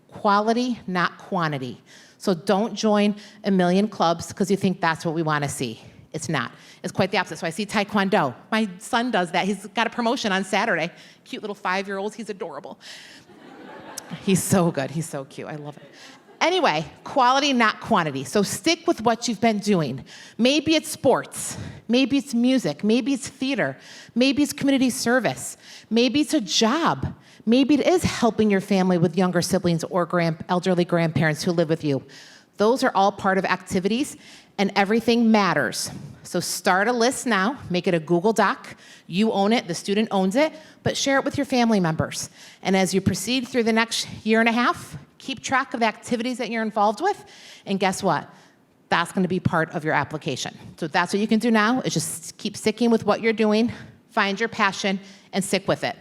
Quality, not quantity. So don't join a million clubs because you think that's what we wanna see. It's not. It's quite the opposite. So I see Taekwondo. My son does that. He's got a promotion on Saturday. Cute little 5-year-old, he's adorable. He's so good, he's so cute, I love it. Anyway, quality, not quantity. So stick with what you've been doing. Maybe it's sports, maybe it's music, maybe it's theater, maybe it's community service, maybe it's a job, maybe it is helping your family with younger siblings or elderly grandparents who live with you. Those are all part of activities, and everything matters. So start a list now, make it a Google Doc. You own it, the student owns it, but share it with your family members. And as you proceed through the next year and a half, keep track of the activities that you're involved with, and guess what? That's gonna be part of your application. So that's what you can do now, is just keep sticking with what you're doing, find your passion, and stick with it.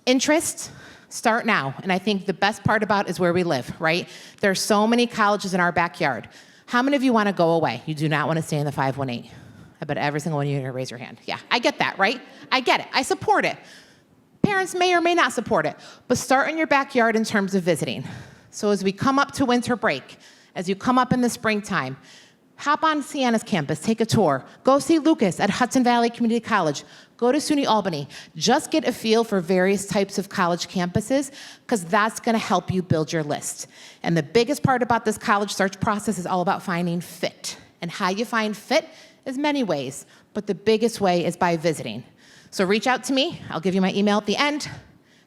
Interest, start now. And I think the best part about it is where we live, right? There's so many colleges in our backyard. How many of you wanna go away? You do not wanna stay in the 518. I bet every single one of you are gonna raise your hand. Yeah, I get that, right? I get it, I support it. Parents may or may not support it, but start in your backyard in terms of visiting. So as we come up to winter break, as you come up in the springtime, hop on Sienna's campus, take a tour. Go see Lucas at Hudson Valley Community College. Go to SUNY Albany. Just get a feel for various types of college campuses, because that's gonna help you build your list. And the biggest part about this college search process is all about finding fit. And how you find fit is many ways, but the biggest way is by visiting. So reach out to me, I'll give you my email at the end.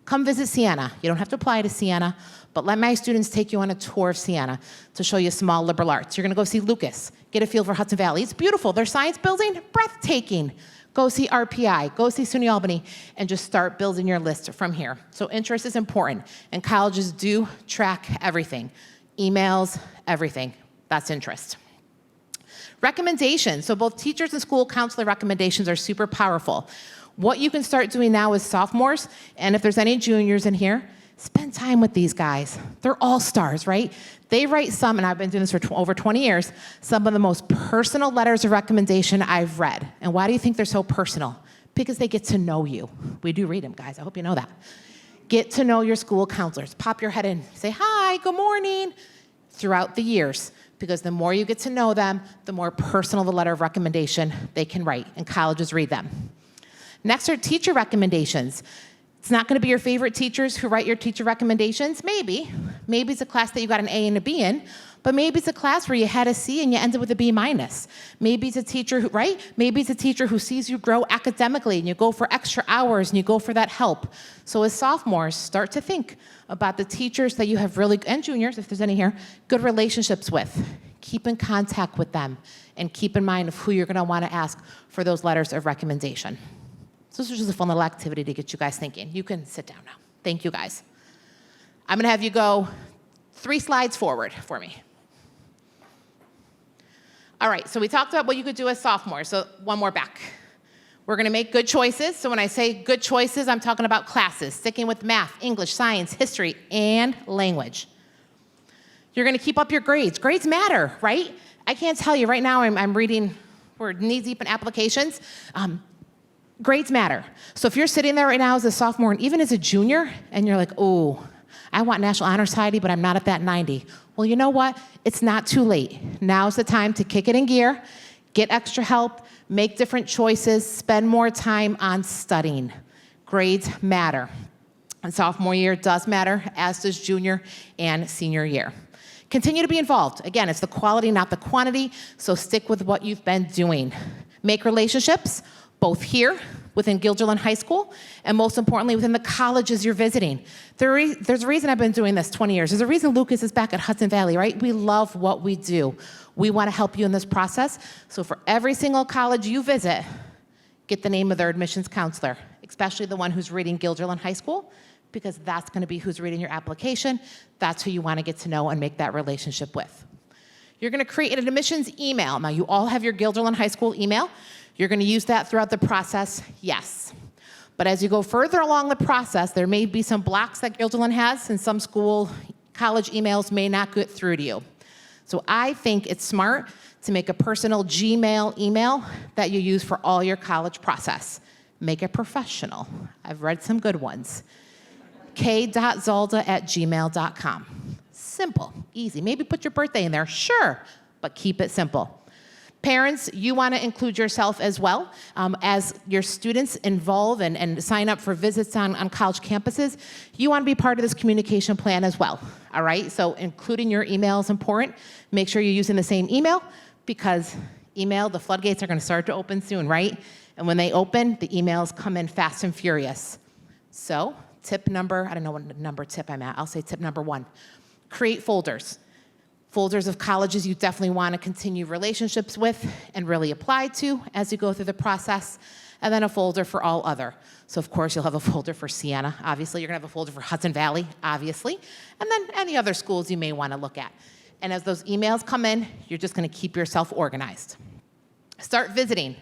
Come visit Siena. You don't have to apply to Siena, but let my students take you on a tour of Siena to show you small liberal arts. You're gonna go see Lucas, get a feel for Hudson Valley. It's beautiful, their science building, breathtaking. Go see RPI, go see SUNY Albany, and just start building your list from here. So interest is important, and colleges do track everything. Emails, everything, that's interest. Recommendations, so both teachers and school counselor recommendations are super powerful. What you can start doing now as sophomores, and if there's any juniors in here, spend time with these guys. They're all stars, right? They write some, and I've been doing this for over 20 years, some of the most personal letters of recommendation I've read. And why do you think they're so personal? Because they get to know you. We do read them, guys. I hope you know that. Get to know your school counselors. Pop your head in, say, hi, good morning, throughout the years. Because the more you get to know them, the more personal the letter of recommendation they can write, and colleges read them. Next are teacher recommendations. It's not gonna be your favorite teachers who write your teacher recommendations, maybe. Maybe it's a class that you got an A and a B in, But maybe it's a class where you had a C and you ended with a B minus. Maybe it's a teacher who, right? Maybe it's a teacher who sees you grow academically and you go for extra hours and you go for that help. So as sophomores, start to think about the teachers that you have really, and juniors, if there's any here, good relationships with. Keep in contact with them and keep in mind of who you're gonna wanna ask for those letters of recommendation. So this was just a fun little activity to get you guys thinking. You can sit down now. Thank you guys. I'm gonna have you go 3 slides forward for me. All right, so we talked about what you could do as sophomores, so one more back. We're gonna make good choices. So when I say good choices, I'm talking about classes, sticking with math, English, science, history, and language. You're gonna keep up your grades. Grades matter, right? I can't tell you, right now I'm reading, we're knee deep in applications. Grades matter. So if you're sitting there right now as a sophomore and even as a junior, and you're like, oh, I want National Honor Society, but I'm not at that 90. Well, you know what? It's not too late. Now's the time to kick it in gear, get extra help, make different choices, spend more time on studying. Grades matter. And sophomore year does matter, as does junior and senior year. Continue to be involved. Again, it's the quality, not the quantity, so stick with what you've been doing. Make relationships, both here within Guilderland High School, and most importantly, within the colleges you're visiting. There's a reason I've been doing this 20 years. There's a reason Lucas is back at Hudson Valley, right? We love what we do. We want to help you in this process. So for every single college you visit, get the name of their admissions counselor, especially the one who's reading Guilderland High School, because that's going to be who's reading your application. That's who you want to get to know and make that relationship with. You're going to create an admissions email. Now, you all have your Guilderland High School email. You're going to use that throughout the process, yes. But as you go further along the process, there may be some blocks that Guilderland has, and some college emails may not get through to you. So I think it's smart to make a personal Gmail email that you use for all your college process. Make it professional. I've read some good ones. k.zalda@gmail.com. Simple, easy. Maybe put your birthday in there, sure, but keep it simple. Parents, you want to include yourself as well. As your students involve and sign up for visits on college campuses, you want to be part of this communication plan as well, all right? So including your email is important. Make sure you're using the same email, because email, the floodgates are going to start to open soon, right? And when they open, the emails come in fast and furious. So tip number, I don't know what number tip I'm at, I'll say tip number 1. Create folders. Folders of colleges you definitely want to continue relationships with and really apply to as you go through the process, and then a folder for all other. So of course you'll have a folder for Siena, obviously. You're going to have a folder for Hudson Valley, obviously, and then any other schools you may want to look at. And as those emails come in, you're just going to keep yourself organized. Start visiting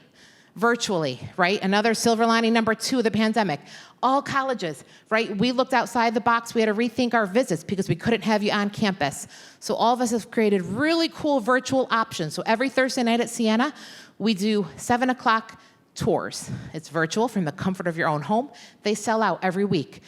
virtually, right? Another silver lining number 2 of the pandemic. All colleges, right? We looked outside the box. We had to rethink our visits because we couldn't have you on campus. So all of us have created really cool virtual options. So every Thursday night at Siena, we do 7 o'clock tours. It's virtual from the comfort of your own home. They sell out every week.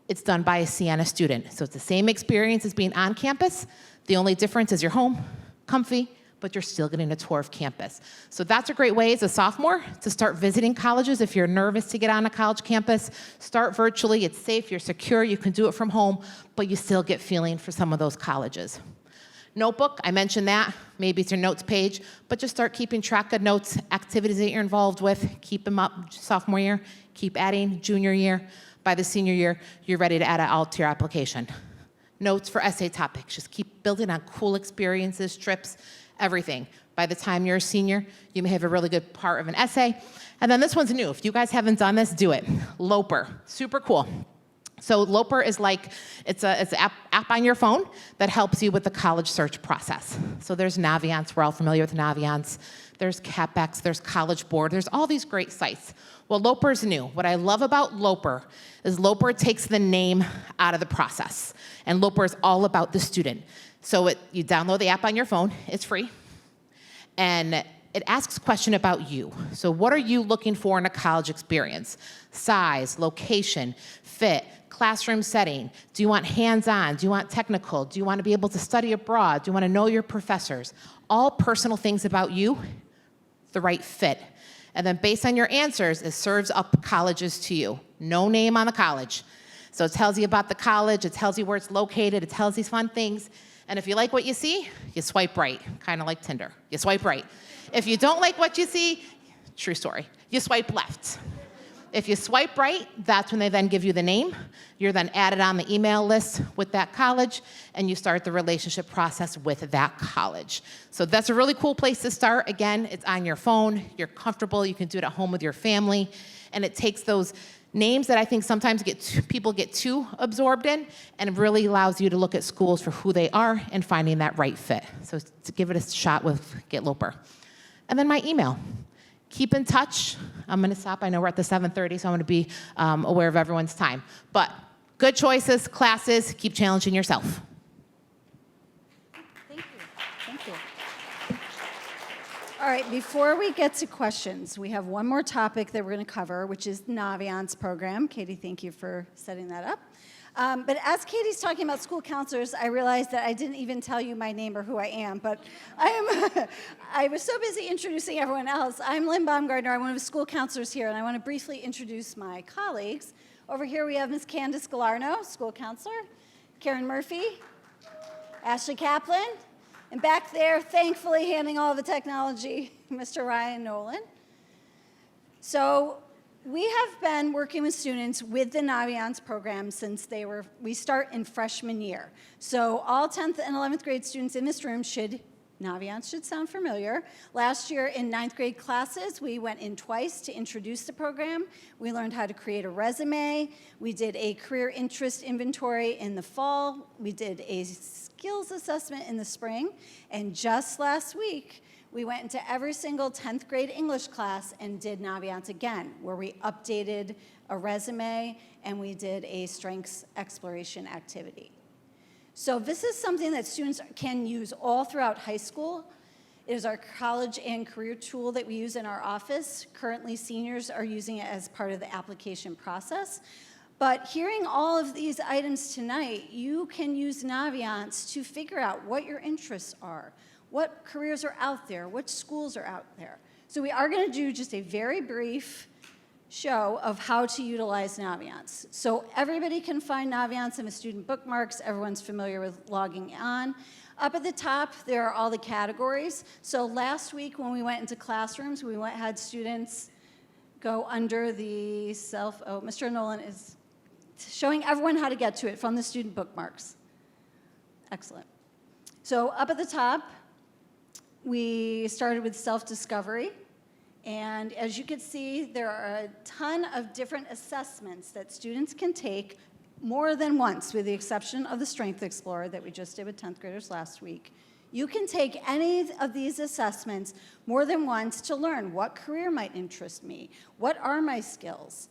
It's done by a Siena student. So it's the same experience as being on campus. The only difference is you're home, comfy, but you're still getting a tour of campus. So that's a great way as a sophomore to start visiting colleges. If you're nervous to get on a college campus, start virtually. It's safe, you're secure, you can do it from home, but you still get feeling for some of those colleges. Notebook, I mentioned that. Maybe it's your notes page, but just start keeping track of notes, activities that you're involved with. Keep them up sophomore year, keep adding junior year. By the senior year, you're ready to add it all to your application. Notes for essay topics, just keep building on cool experiences, trips, everything. By the time you're a senior, you may have a really good part of an essay. And then this one's new. If you guys haven't done this, do it. Loper, super cool. So Loper is like, it's an app on your phone that helps you with the college search process. So there's Naviance, we're all familiar with Naviance. There's CapEx, there's College Board, there's all these great sites. Well, Loper's new. What I love about Loper is Loper takes the name out of the process. And Loper is all about the student. So you download the app on your phone, it's free, and it asks a question about you. So what are you looking for in a college experience? Size, location, fit, classroom setting. Do you want hands-on? Do you want technical? Do you want to be able to study abroad? Do you want to know your professors? All personal things about you, the right fit. And then based on your answers, it serves up colleges to you. No name on the college. So it tells you about the college, it tells you where it's located, it tells these fun things. And if you like what you see, you swipe right, kind of like Tinder. You swipe right. If you don't like what you see, true story, you swipe left. If you swipe right, that's when they then give you the name. You're then added on the email list with that college, and you start the relationship process with that college. So that's a really cool place to start. Again, it's on your phone. You're comfortable. You can do it at home with your family. And it takes those names that I think sometimes people get too absorbed in, and it really allows you to look at schools for who they are and finding that right fit. So to give it a shot with Get Loper. And then my email. Keep in touch. I'm going to stop. I know we're at the 7:30, so I'm going to be aware of everyone's time. But good choices, classes, keep challenging yourself. Thank you. Thank you. All right, before we get to questions, we have one more topic that we're going to cover, which is Naviance program. Katie, thank you for setting that up. But as Katie's talking about school counselors, I realized that I didn't even tell you my name or who I am. But I was so busy introducing everyone else. I'm Lynn Baumgardner. I'm one of the school counselors here, and I want to briefly introduce my colleagues. Over here we have Ms. Candace Galarno, school counselor, Karen Murphy, Ashley Kaplan, and back there, thankfully handling all the technology, Mr. Ryan Nolan. So we have been working with students with the Naviance program since we start in freshman year. So all 10th and 11th grade students in this room Naviance should sound familiar. Last year in 9th grade classes, we went in twice to introduce the program. We learned how to create a resume. We did a career interest inventory in the fall. We did a skills assessment in the spring. And just last week, we went into every single 10th grade English class and did Naviance again, where we updated a resume and we did a strengths exploration activity. So this is something that students can use all throughout high school. It is our college and career tool that we use in our office. Currently, seniors are using it as part of the application process. But hearing all of these items tonight, you can use Naviance to figure out what your interests are, what careers are out there, what schools are out there. So we are going to do just a very brief show of how to utilize Naviance. So everybody can find Naviance in the student bookmarks. Everyone's familiar with logging on. Up at the top, there are all the categories. So last week when we went into classrooms, we had students go under the Mr. Nolan is showing everyone how to get to it from the student bookmarks. Excellent. So up at the top, we started with self-discovery. And as you can see, there are a ton of different assessments that students can take more than once, with the exception of the Strength Explorer that we just did with 10th graders last week. You can take any of these assessments more than once to learn what career might interest me, what are my skills,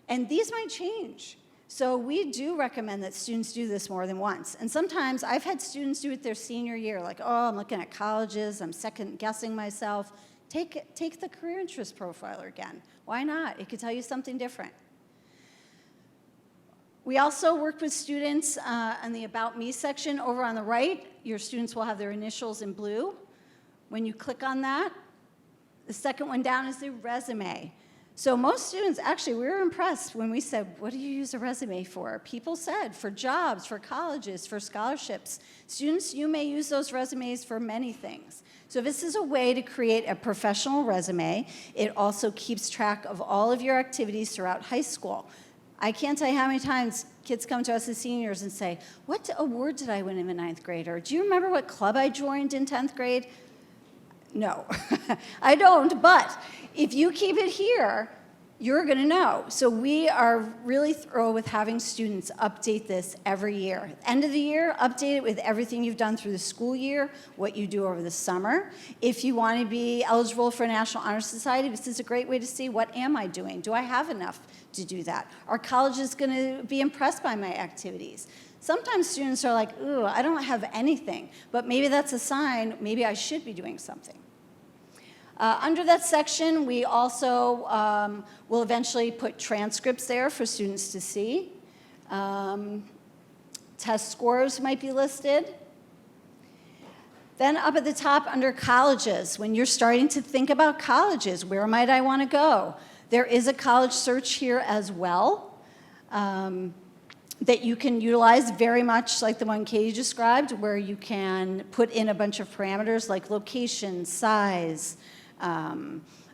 and these might change. So we do recommend that students do this more than once. And sometimes I've had students do it their senior year, like, oh, I'm looking at colleges, I'm second guessing myself. Take the career interest profiler again. Why not? It could tell you something different. We also worked with students in the About Me section. Over on the right, your students will have their initials in blue. When you click on that, the second one down is the resume. So most students, actually, we were impressed when we said, what do you use a resume for? People said, for jobs, for colleges, for scholarships. Students, you may use those resumes for many things. So this is a way to create a professional resume. It also keeps track of all of your activities throughout high school. I can't tell you how many times kids come to us as seniors and say, what award did I win in the 9th grade? Or do you remember what club I joined in 10th grade? No, I don't, but if you keep it here, you're going to know. So we are really thrilled with having students update this every year. End of the year, update it with everything you've done through the school year, what you do over the summer. If you want to be eligible for National Honor Society, this is a great way to see, what am I doing? Do I have enough to do that? Are colleges going to be impressed by my activities? Sometimes students are like, ooh, I don't have anything, but maybe that's a sign, maybe I should be doing something. Under that section, we also will eventually put transcripts there for students to see. Test scores might be listed. Then up at the top under colleges, when you're starting to think about colleges, where might I want to go? There is a college search here as well. that you can utilize very much like the one Katie described, where you can put in a bunch of parameters like location, size,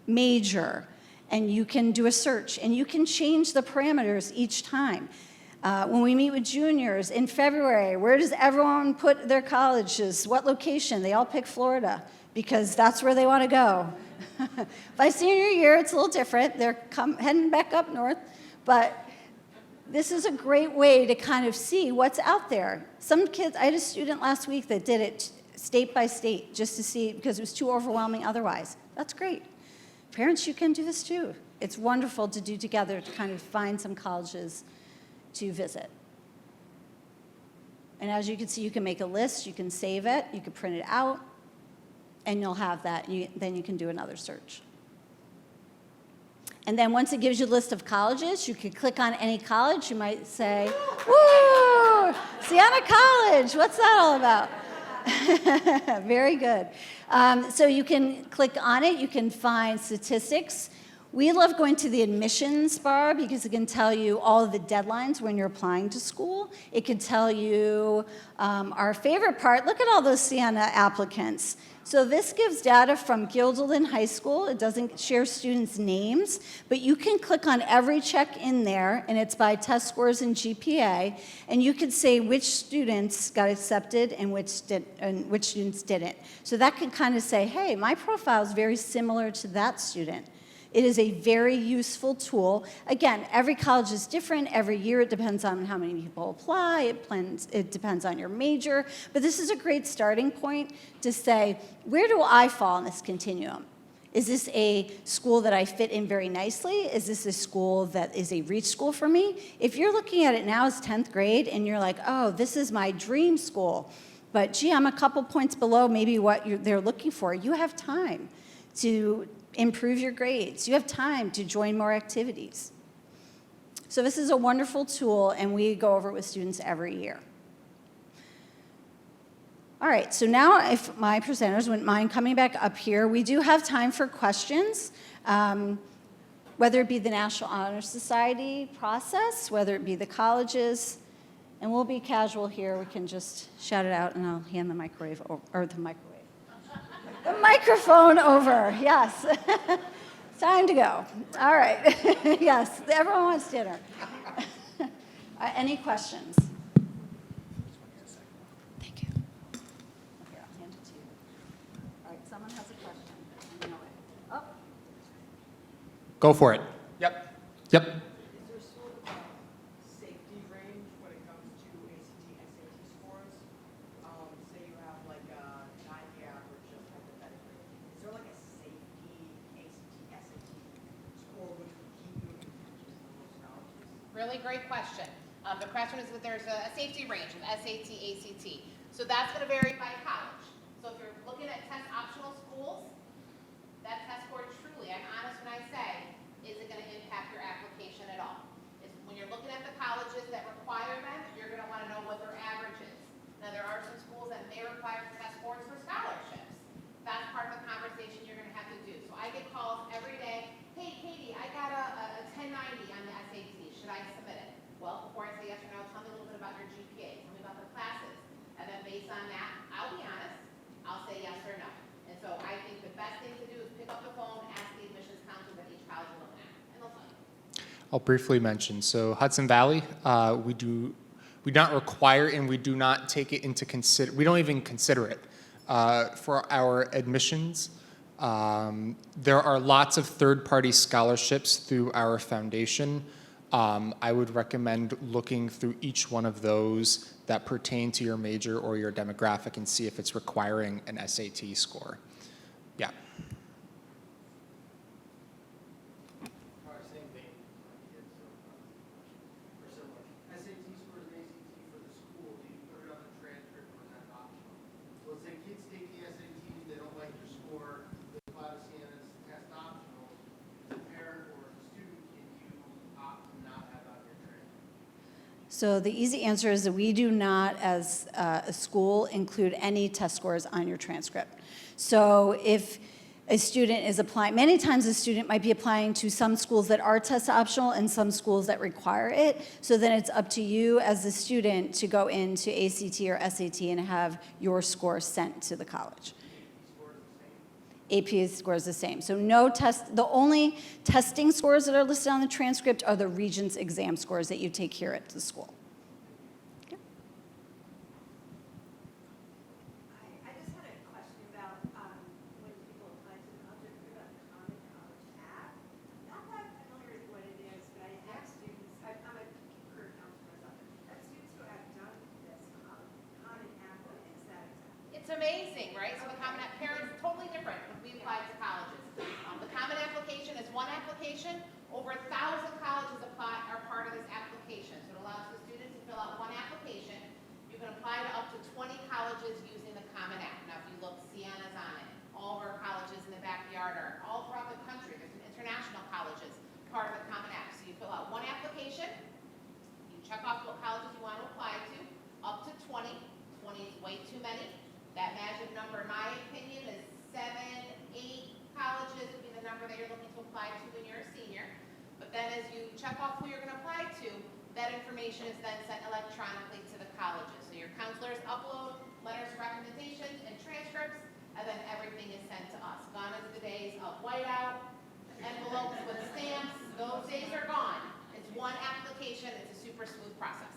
major, and you can do a search, and you can change the parameters each time. When we meet with juniors in February, where does everyone put their colleges? What location? They all pick Florida because that's where they want to go. By senior year, it's a little different. They're heading back up north, but this is a great way to kind of see what's out there. Some kids, I had a student last week that did it state by state just to see, because it was too overwhelming otherwise. That's great. Parents, you can do this too. It's wonderful to do together to kind of find some colleges to visit. And as you can see, you can make a list, you can save it, you can print it out, and you'll have that. Then you can do another search. And then once it gives you a list of colleges, you can click on any college. You might say, woo, Siena College, what's that all about? Very good. So you can click on it. You can find statistics. We love going to the admissions bar because it can tell you all of the deadlines when you're applying to school. It can tell you our favorite part. Look at all those Siena applicants. So this gives data from Guilderland High School. It doesn't share students' names, but you can click on every check in there, and it's by test scores and GPA, and you can say which students got accepted and which students didn't. So that can kind of say, hey, my profile is very similar to that student. It is a very useful tool. Again, every college is different. Every year it depends on how many people apply. It depends on your major. But this is a great starting point to say, where do I fall in this continuum? Is this a school that I fit in very nicely? Is this a school that is a reach school for me? If you're looking at it now as 10th grade and you're like, oh, this is my dream school, but gee, I'm a couple points below maybe what they're looking for, you have time to improve your grades. You have time to join more activities. So this is a wonderful tool, and we go over it with students every year. All right, so now if my presenters wouldn't mind coming back up here, we do have time for questions, whether it be the National Honor Society process, whether it be the colleges, and we'll be casual here. We can just shout it out, and I'll hand the microphone over, yes. It's time to go. All right, yes, everyone wants dinner. Any questions? Thank you. Here, I'll hand it to you. All right, someone has a question. I know it. Oh, Go for it. Yep. Is there sort of a safety range when it comes to ACT, SAT scores? Say you have like a 90 average, just hypothetically. Is there like a safety ACT, SAT score which would keep you in contention for those colleges? Really great question. The question is that there's a safety range of SAT, ACT. So that's going to vary by college. So if you're looking at test optional schools, that test score truly, I'm honest when I say, isn't going to impact your application at all. It's when you're looking at the colleges that require them, you're going to want to know what their average is. Now, there are some schools that may require test scores for scholarships. That's part of the conversation you're going to have to do. So I get calls every day, hey, Katie, I got a 1090 on the SAT. Should I submit it? Well, before I say yes or no, tell me a little bit about your GPA. Tell me about the classes. And then based on that, I'll be honest, I'll say yes or no. And so I think the best thing to do is pick up the phone, ask the admissions counselors at each college you're looking at, and they'll tell you. I'll briefly mention, so Hudson Valley, we do not require and we do not take it into we don't even consider it for our admissions. There are lots of third-party scholarships through our foundation. I would recommend looking through each one of those that pertain to your major or your demographic and see if it's requiring an SAT score. Yeah. Same thing. Or similar. SAT scores and ACT for the school, do you put it on the transcript or is that optional? So let's say kids take the SAT, they don't like their score, they apply to Siena's test optional. As a parent or as a student, can you opt to not have that on your transcript? so the easy answer is that we do not, as a school, include any test scores on your transcript. So if a student is applying, many times a student might be applying to some schools that are test optional and some schools that require it. So then it's up to you as the student to go into ACT or SAT and have your score sent to the college. AP score is the same. So no test, the only testing scores that are listed on the transcript are the Regents exam scores that you take here at the school. I just had a question about when people apply to the college, about the Common College app. Not that familiar with what it is, but I have students, I'm a career counselor myself. I have students who have done this Common App. What is that exactly? It's amazing, right? So the Common App, parents, totally different when we apply to colleges. The Common Application is one application. Over 1,000 colleges are part of this application. So it allows the students to fill out one application. You can apply to up to 20 colleges using the Common App. Now, if you look, Sienna's on it. All of our colleges in the backyard are all throughout the country. There's some international colleges part of the Common App. So you fill out one application. You check off what colleges you want to apply to, up to 20. 20 is way too many. That magic number, in my opinion, is 7, 8 colleges would be the number that you're looking to apply to when you're a senior. But then as you check off who you're going to apply to, that information is then sent electronically to the colleges. So your counselors upload letters of recommendations and transcripts, and then everything is sent to us. Gone is the days of whiteout, envelopes with stamps. Those days are gone. It's one application. It's a super smooth process.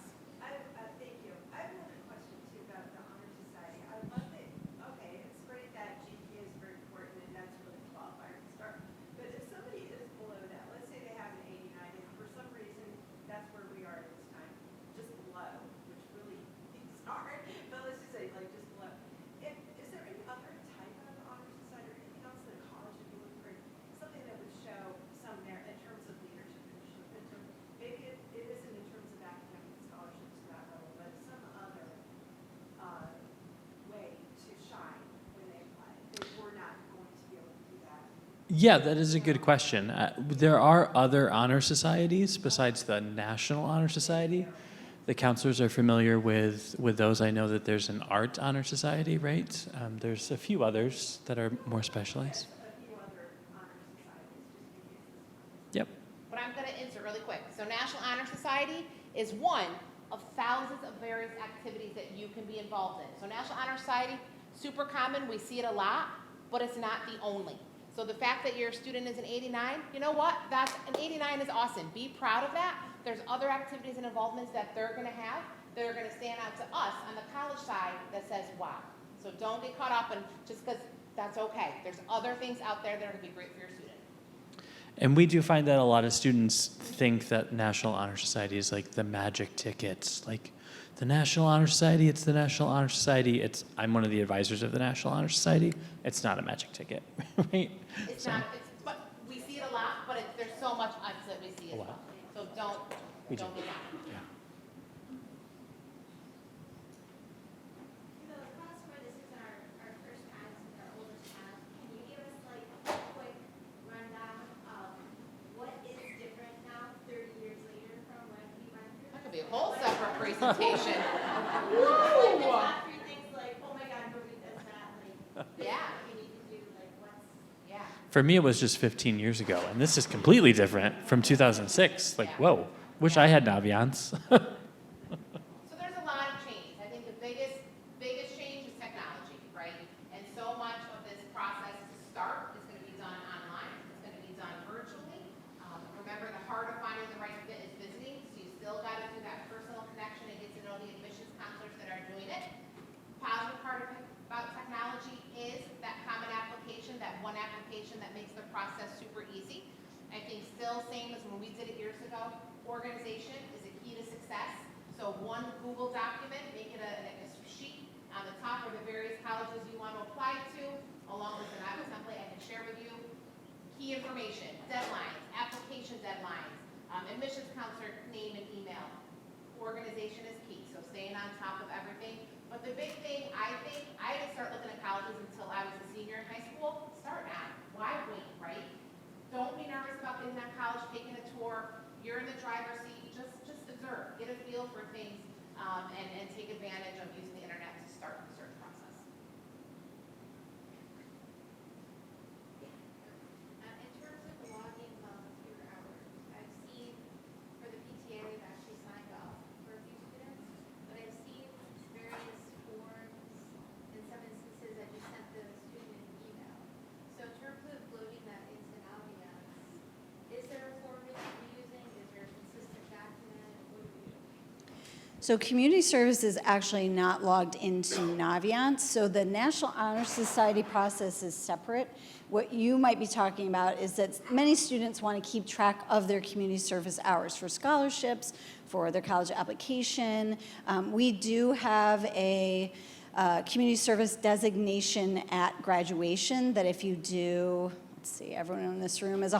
Thank you. I have another question too about the Honor Society. I love it. Okay, it's great that GPA is very important and that's really a qualifier to start. But if somebody is below that, let's say they have an 89 and for some reason that's where we are at this time, just below, which really is hard, but let's just say like just below. Is there any other type of Honor Society or anything else that a college would be looking for? Something that would show some merit in terms of leadership, maybe it isn't in terms of academic scholarships to that level, but some other way to shine when they apply. If we're not going to be able to do that. Yeah, that is a good question. There are other honor societies besides the National Honor Society. The counselors are familiar with those. I know that there's an art honor society, right? There's a few others that are more specialized. A few other honor societies, just in case. Yep. But I'm going to insert really quick. So National Honor Society is one of thousands of various activities that you can be involved in. So National Honor Society, super common, we see it a lot, but it's not the only. So the fact that your student is an 89, you know what? That's an 89 is awesome. Be proud of that. There's other activities and involvements that they're going to have that are going to stand out to us on the college side that says, wow. So don't get caught up in just because that's okay. There's other things out there that are going to be great for your student. And we do find that a lot of students think that National Honor Society is like the magic tickets, like the National Honor Society, it's the National Honor Society. I'm one of the advisors of the National Honor Society. It's not a magic ticket, right? It's not, but we see it a lot, but there's so much opposite we see as A lot. well. So don't We do. get that. Yeah. The class where this is our first time, this is our oldest class, can you give us like a quick rundown of what is different now, 30 years later from when we went through? That could be a whole separate presentation. Like the top 3 things like, oh my God, nobody does that, like, Yeah. what we need to do, like what's. Yeah. For me, it was just 15 years ago, and this is completely different from 2006. Like, Yeah. whoa, wish I had Naviance. So there's a lot of changes. I think the biggest change is technology, right? And so much of this process to start is going to be done online. It's going to be done virtually. Remember, the heart of finding the right fit is visiting, so you still got to do that personal connection and get to know the admissions counselors that are doing it. Positive part about technology is that common application, that one application that makes the process super easy. I think still same as when we did it years ago, organization is a key to success. So one Google document, make it a sheet. On the top are the various colleges you want to apply to, along with an Iowa template I can share with you. Key information, deadlines, application deadlines, admissions counselor name and email. Organization is key, so staying on top of everything. But the big thing, I think, I didn't start looking at colleges until I was a senior in high school. Start now. Why wait, right? Don't be nervous about getting that college, taking a tour. You're in the driver's seat. Just observe, get a feel for things, and take advantage of using the internet to start the search process. So community service is actually not logged into Naviance, so the National Honor Society process is separate. What you might be talking about is that many students want to keep track of their community service hours for scholarships, for their college application. We do have a community service designation at graduation that if you do, let's see, everyone in this room is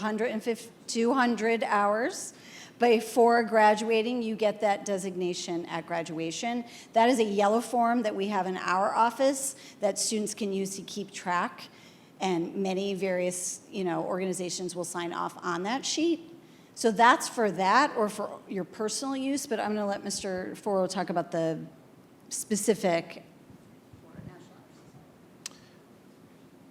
200 hours. Before graduating, you get that designation at graduation. That is a yellow form that we have in our office that students can use to keep track, and many various organizations will sign off on that sheet. So that's for that or for your personal use, but I'm going to let Mr. Foro talk about the specific.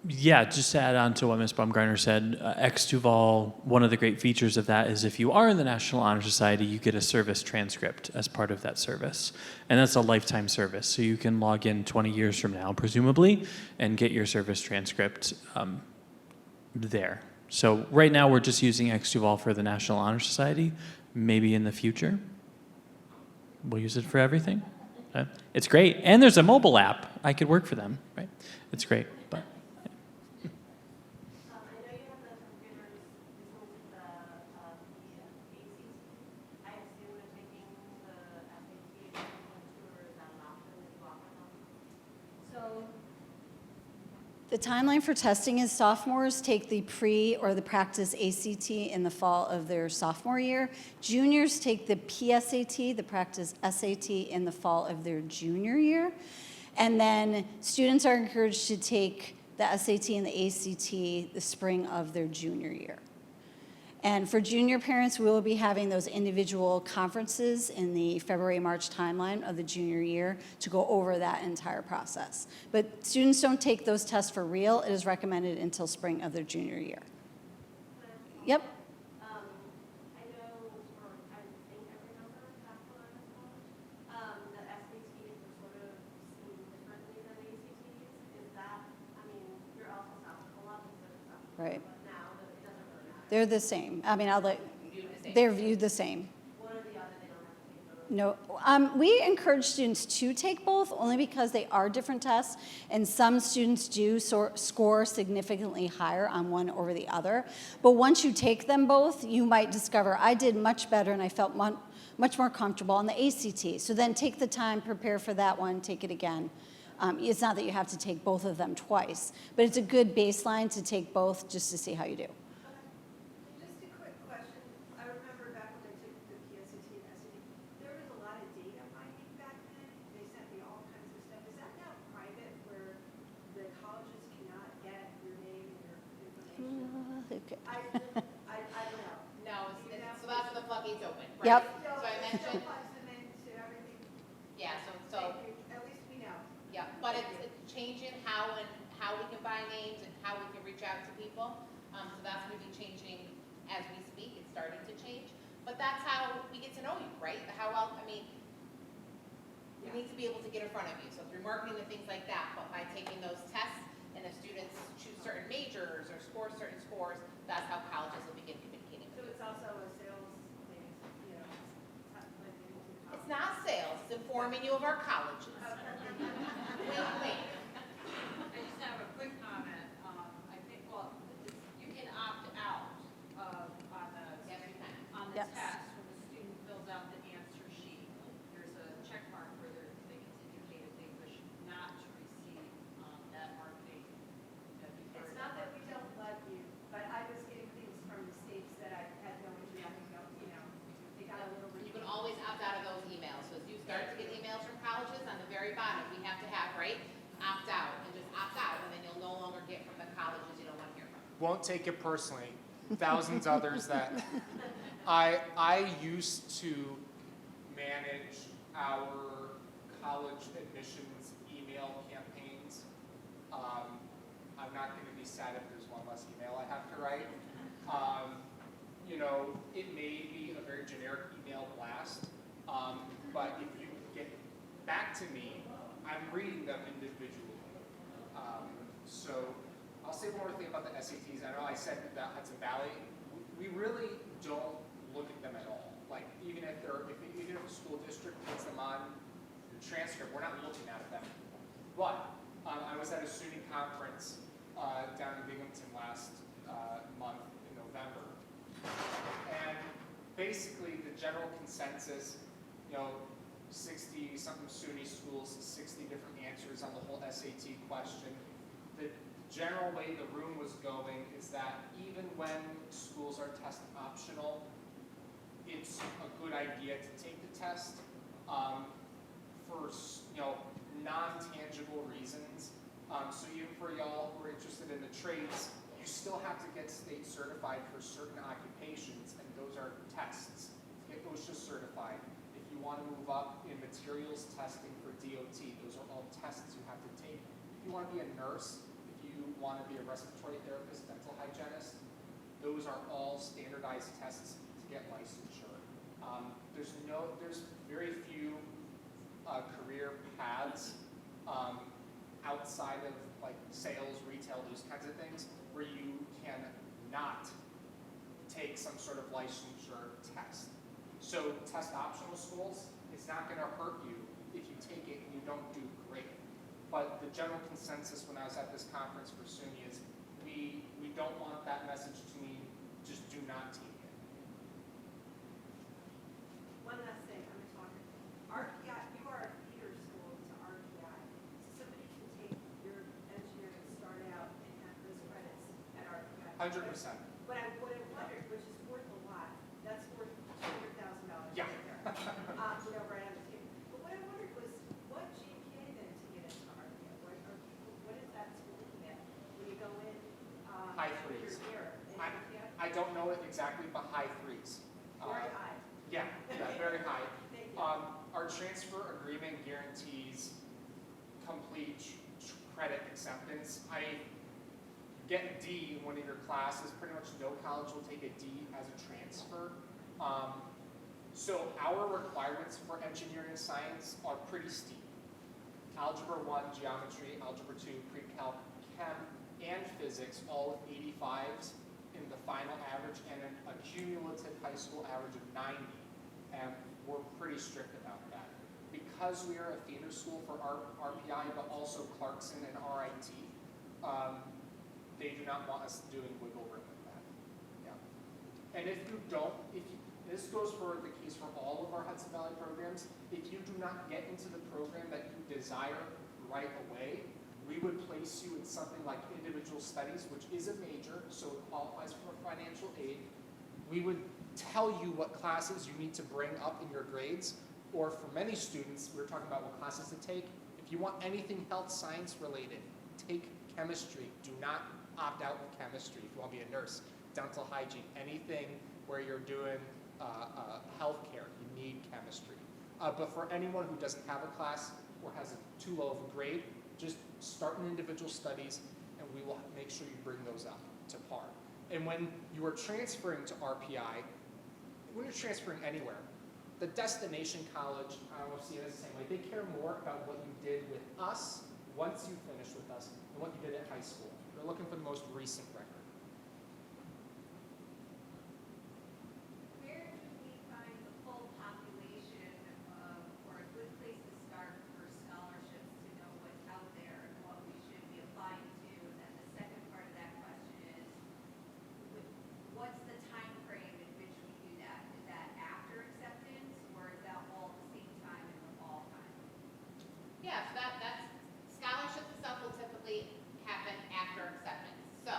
Yeah, just to add on to what Ms. Baumgartner said, X2Vol, one of the great features of that is if you are in the National Honor Society, you get a service transcript as part of that service. And that's a lifetime service, so you can log in 20 years from now, presumably, and get your service transcript there. So right now, we're just using X2Vol for the National Honor Society. Maybe in the future, we'll use it for everything. It's great. And there's a mobile app. I could work for them, right? It's great, but... The timeline for testing is sophomores take the pre or the practice ACT in the fall of their sophomore year. Juniors take the PSAT, the practice SAT, in the fall of their junior year. And then students are encouraged to take the SAT and the ACT the spring of their junior year. And for junior parents, we will be having those individual conferences in the February-March timeline of the junior year to go over that entire process. But students don't take those tests for real. It is recommended until spring of their junior year. Yep. I know, or I think I remember back when I was in college, that SATs were sort of seen differently than ACTs. Is that, I mean, you're also a lot of things are Right. but now it doesn't really matter. They're the same. I mean, they're viewed the same. One or the other, they don't have to take those. No, we encourage students to take both only because they are different tests, and some students do score significantly higher on one over the other. But once you take them both, you might discover I did much better and I felt much more comfortable on the ACT. So then take the time, prepare for that one, take it again. It's not that you have to take both of them twice, but it's a good baseline to take both just to see how you do. Just a quick question. I remember back when I took the PSAT and SAT, there was a lot of data mining back then. They sent me all kinds of stuff. Is that now private where the colleges cannot get your name and your information? Okay. I don't know. No, so that's when the floodgates open, right? Yep. So I mentioned, Plugs them into everything. yeah, so, Thank you. At least we know. yeah, but it's changing how we can buy names and how we can reach out to people. So that's going to be changing as we speak. It's starting to change. But that's how we get to know you, right? How else, I mean, we need to be able to get in front of you. So through marketing and things like that, but by taking those tests and if students choose certain majors or score certain scores, that's how colleges will begin communicating So with you. it's also a sales thing, you know, like into It's not sales, it's informing you of our colleges. Wait. I just have a quick comment. I think, well, you can opt out of, Yes, you can. on the Yes. test when the student fills out the answer sheet. There's a check mark where they can indicate if they wish not to receive that marketing. It's not that we don't love you, but I was getting things from the states that I had no idea, you know, they got a little. You can always opt out of those emails. So as you start to get emails from colleges, on the very bottom, we have to have, right, opt out, and just opt out, and then you'll no longer get from the colleges you don't want to hear from. Won't take it personally. Thousands others that I used to manage our college admissions email campaigns. I'm not going to be sad if there's one less email I have to write. You know, it may be a very generic email blast, but if you get back to me, I'm reading them individually. So I'll say one more thing about the SATs. I know I said that Hudson Valley, we really don't look at them at all. Like even if a school district puts them on transcript, we're not looking at them. But I was at a SUNY conference down in Binghamton last month in November. And basically the general consensus, 60-something SUNY schools, 60 different answers on the whole SAT question. The general way the room was going is that even when schools are test optional, it's a good idea to take the test for non-tangible reasons. So even for y'all who are interested in the trades, you still have to get state certified for certain occupations, and those are tests to get OSHA certified. If you want to move up in materials testing for DOT, those are all tests you have to take. If you want to be a nurse, if you want to be a respiratory therapist, dental hygienist, those are all standardized tests to get licensure. There's very few career paths outside of like sales, retail, those kinds of things, where you can not take some sort of licensure test. So test optional schools, it's not going to hurt you if you take it and you don't do great. But the general consensus when I was at this conference for SUNY is we don't want that message to mean just do not take it. One last thing, I'm talking. RPI, you are a feeder school to RPI. So somebody can take your engineering, start out and have those credits at RPI. 100%. What I wondered, which is worth a lot, that's worth $200,000. Yeah. Right there. Right on the table. But what I wondered was, what GPA then to get into RPI? What is that school looking at when you go in? High threes. Your year in RPI? I don't know it exactly, but high threes. Very high. Yeah, very high. Thank you. Our transfer agreement guarantees complete credit acceptance. I get D in one of your classes. Pretty much no college will take a D as a transfer. So our requirements for engineering and science are pretty steep. Algebra 1, geometry, Algebra 2, pre-calc, chem, and physics, all with 85s in the final average and a cumulative high school average of 90. And we're pretty strict about that. Because we are a feeder school for RPI, but also Clarkson and RIT, they do not want us doing wiggle room with that. Yeah. And if you don't, this goes for the case for all of our Hudson Valley programs, if you do not get into the program that you desire right away, we would place you in something like individual studies, which is a major, so it qualifies for financial aid. We would tell you what classes you need to bring up in your grades, or for many students, we were talking about what classes to take. If you want anything health science related, take chemistry. Do not opt out with chemistry. If you want to be a nurse, dental hygiene, anything where you're doing healthcare, you need chemistry. But for anyone who doesn't have a class or has too low of a grade, just start in individual studies and we will make sure you bring those up to par. And when you are transferring to RPI, when you're transferring anywhere, the destination college, I don't know if you see it as the same way, they care more about what you did with us once you finish with us than what you did at high school. They're looking for the most recent record. Where do we find the full population or a good place to start for scholarships to know what's out there and what we should be applying to? And the second part of that question is, what's the time frame in which we do that? Is that after acceptance or is that all at the same time in the fall time? Yeah, so that's scholarships itself will typically happen after acceptance. So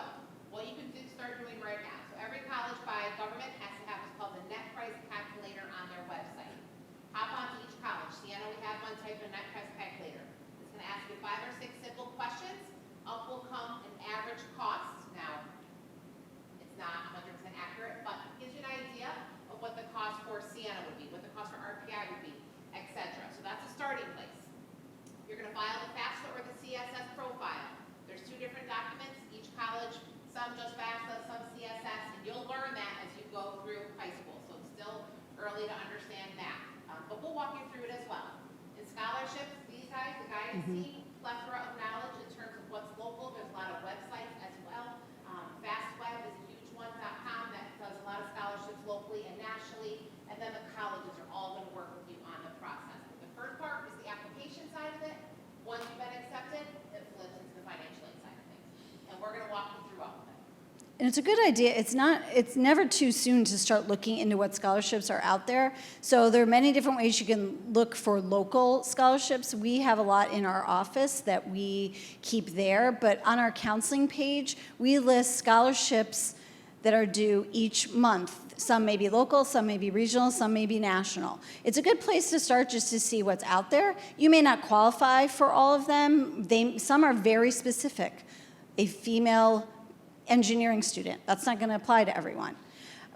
what you can start doing right now. So every college by government has to have what's called the net price calculator on their website. Hop onto each college. Sienna, we have one, type in net price calculator. It's going to ask you 5 or 6 simple questions. Up will come an average cost. Now, it's not 100% accurate, but it gives you an idea of what the cost for Sienna would be, what the cost for RPI would be, etc. So that's a starting place. You're going to file the FAFSA or the CSS profile. There's 2 different documents. Each college, some just FAFSA, some CSS, and you'll learn that as you go through high school. So it's still early to understand that. But we'll walk you through it as well. In scholarships, these guys, the guidance team, plethora of knowledge in terms of what's local. There's a lot of websites as well. FastWeb is a huge one.com that does a lot of scholarships locally and nationally. And then the colleges are all going to work with you on the process. But the first part is the application. And it's a good idea. It's never too soon to start looking into what scholarships are out there. So there are many different ways you can look for local scholarships. We have a lot in our office that we keep there, but on our counseling page, we list scholarships that are due each month. Some may be local, some may be regional, some may be national. It's a good place to start just to see what's out there. You may not qualify for all of them. Some are very specific. A female engineering student, that's not going to apply to everyone.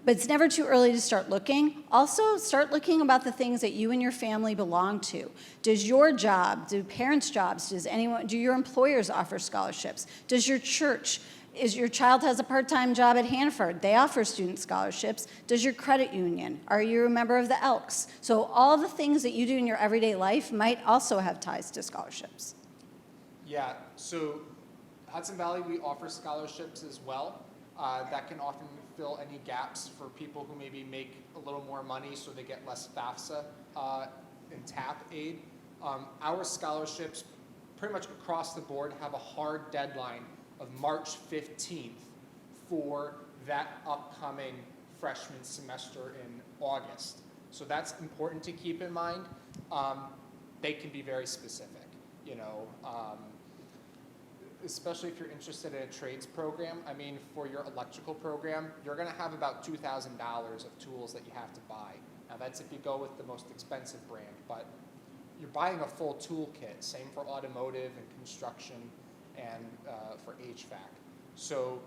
But it's never too early to start looking. Also, start looking about the things that you and your family belong to. Does your job, do parents' jobs, do your employers offer scholarships? Does your church, your child has a part-time job at Hanford, they offer student scholarships. Does your credit union? Are you a member of the Elks? So all the things that you do in your everyday life might also have ties to scholarships. Yeah, so Hudson Valley, we offer scholarships as well. That can often fill any gaps for people who maybe make a little more money so they get less FAFSA and TAP aid. Our scholarships, pretty much across the board, have a hard deadline of March 15th for that upcoming freshman semester in August. So that's important to keep in mind. They can be very specific, you know. Especially if you're interested in a trades program. I mean, for your electrical program, you're going to have about $2,000 of tools that you have to buy. Now, that's if you go with the most expensive brand, but you're buying a full toolkit. Same for automotive and construction and for HVAC. So,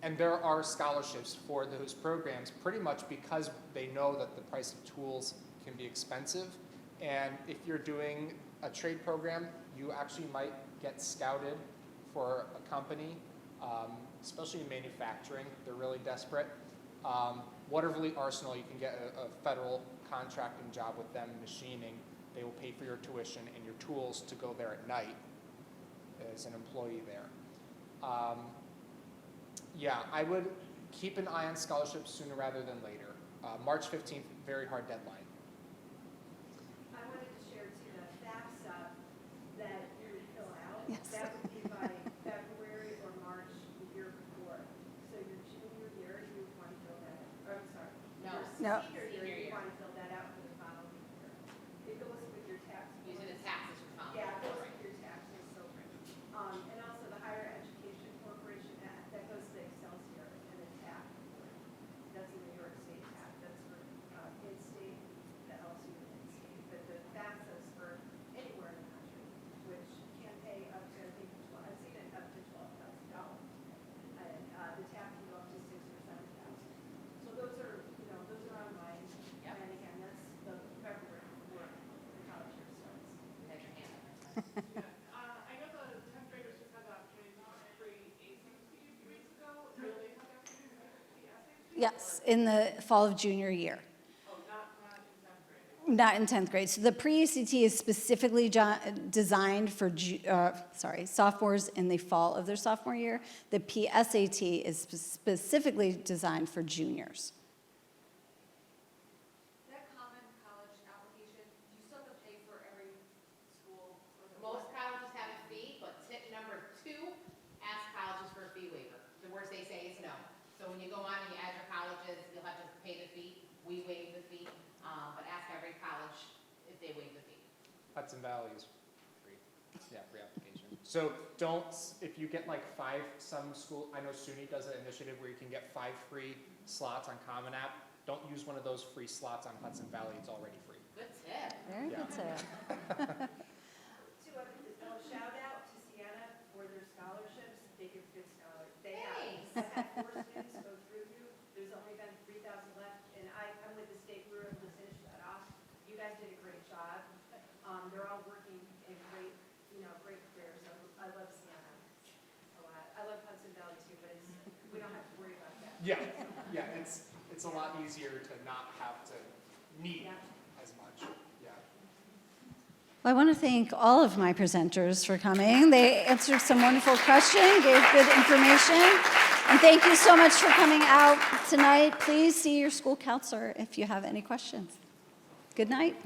and there are scholarships for those programs pretty much because they know that the price of tools can be expensive. And if you're doing a trade program, you actually might get scouted for a company, especially in manufacturing. They're really desperate. Waterville Arsenal, you can get a federal contracting job with them, machining. They will pay for your tuition and your tools to go there at night as an employee there. Yeah, I would keep an eye on scholarships sooner rather than later. March 15th, very hard deadline. I wanted to share too, the FAFSA that you would fill out. Yes. That would be by February or March the year before. So your junior year, you would want to fill that out. Or, I'm sorry. No. No. Your senior year, you want to fill that out for the following year. It goes with your tax. Using the taxes for founding. Yeah, it goes with your taxes, so. And also the Higher Education Corporation Act, that goes to Excelsior and the TAP. That's a New York State TAP, that's for in-state, the LSU in-state. But the FAFSA is for anywhere in the country, which can pay up to, I think, I've seen it up to $12,000. And the TAP can go up to $6,000 or $7,000. So those are, those are online. Yep. And again, that's the February before the college year starts. Raise your hand. I know the 10th graders just had the opportunity to take free ACT a few weeks ago. Do they have the opportunity to take the SAT? Yes, in the fall of junior year. Oh, not in 10th grade. Not in 10th grade. So the pre-ACT is specifically designed for sophomores in the fall of their sophomore year. The PSAT is specifically designed for juniors. That common college application, do you still have to pay for every school? Or is it Most one? colleges have a fee, but tip number 2, ask colleges for a fee waiver. The worst they say is no. So when you go on and you add your colleges, you'll have to pay the fee. We waive the fee, but ask every college if they waive the fee. Hudson Valley is free. Yeah, free application. So don't, if you get like 5, some school, I know SUNY does an initiative where you can get 5 free slots on Common App. Don't use one of those free slots on Hudson Valley, it's already free. Good tip. Very Yeah. good tip. Two other things. Shout out to Sienna for their scholarships. They give good scholarships. They Thanks. have had 4 students go through you. There's only been 3,000 left, and I'm with the state. We were able to finish that off. You guys did a great job. They're all working in great, great careers. I love Sienna a lot. I love Hudson Valley too, but we don't have to worry about that. Yeah, it's a lot easier to not have to need Yeah. as much. Yeah. Well, I want to thank all of my presenters for coming. They answered some wonderful questions, gave good information. And thank you so much for coming out tonight. Please see your school counselor if you have any questions. Good night.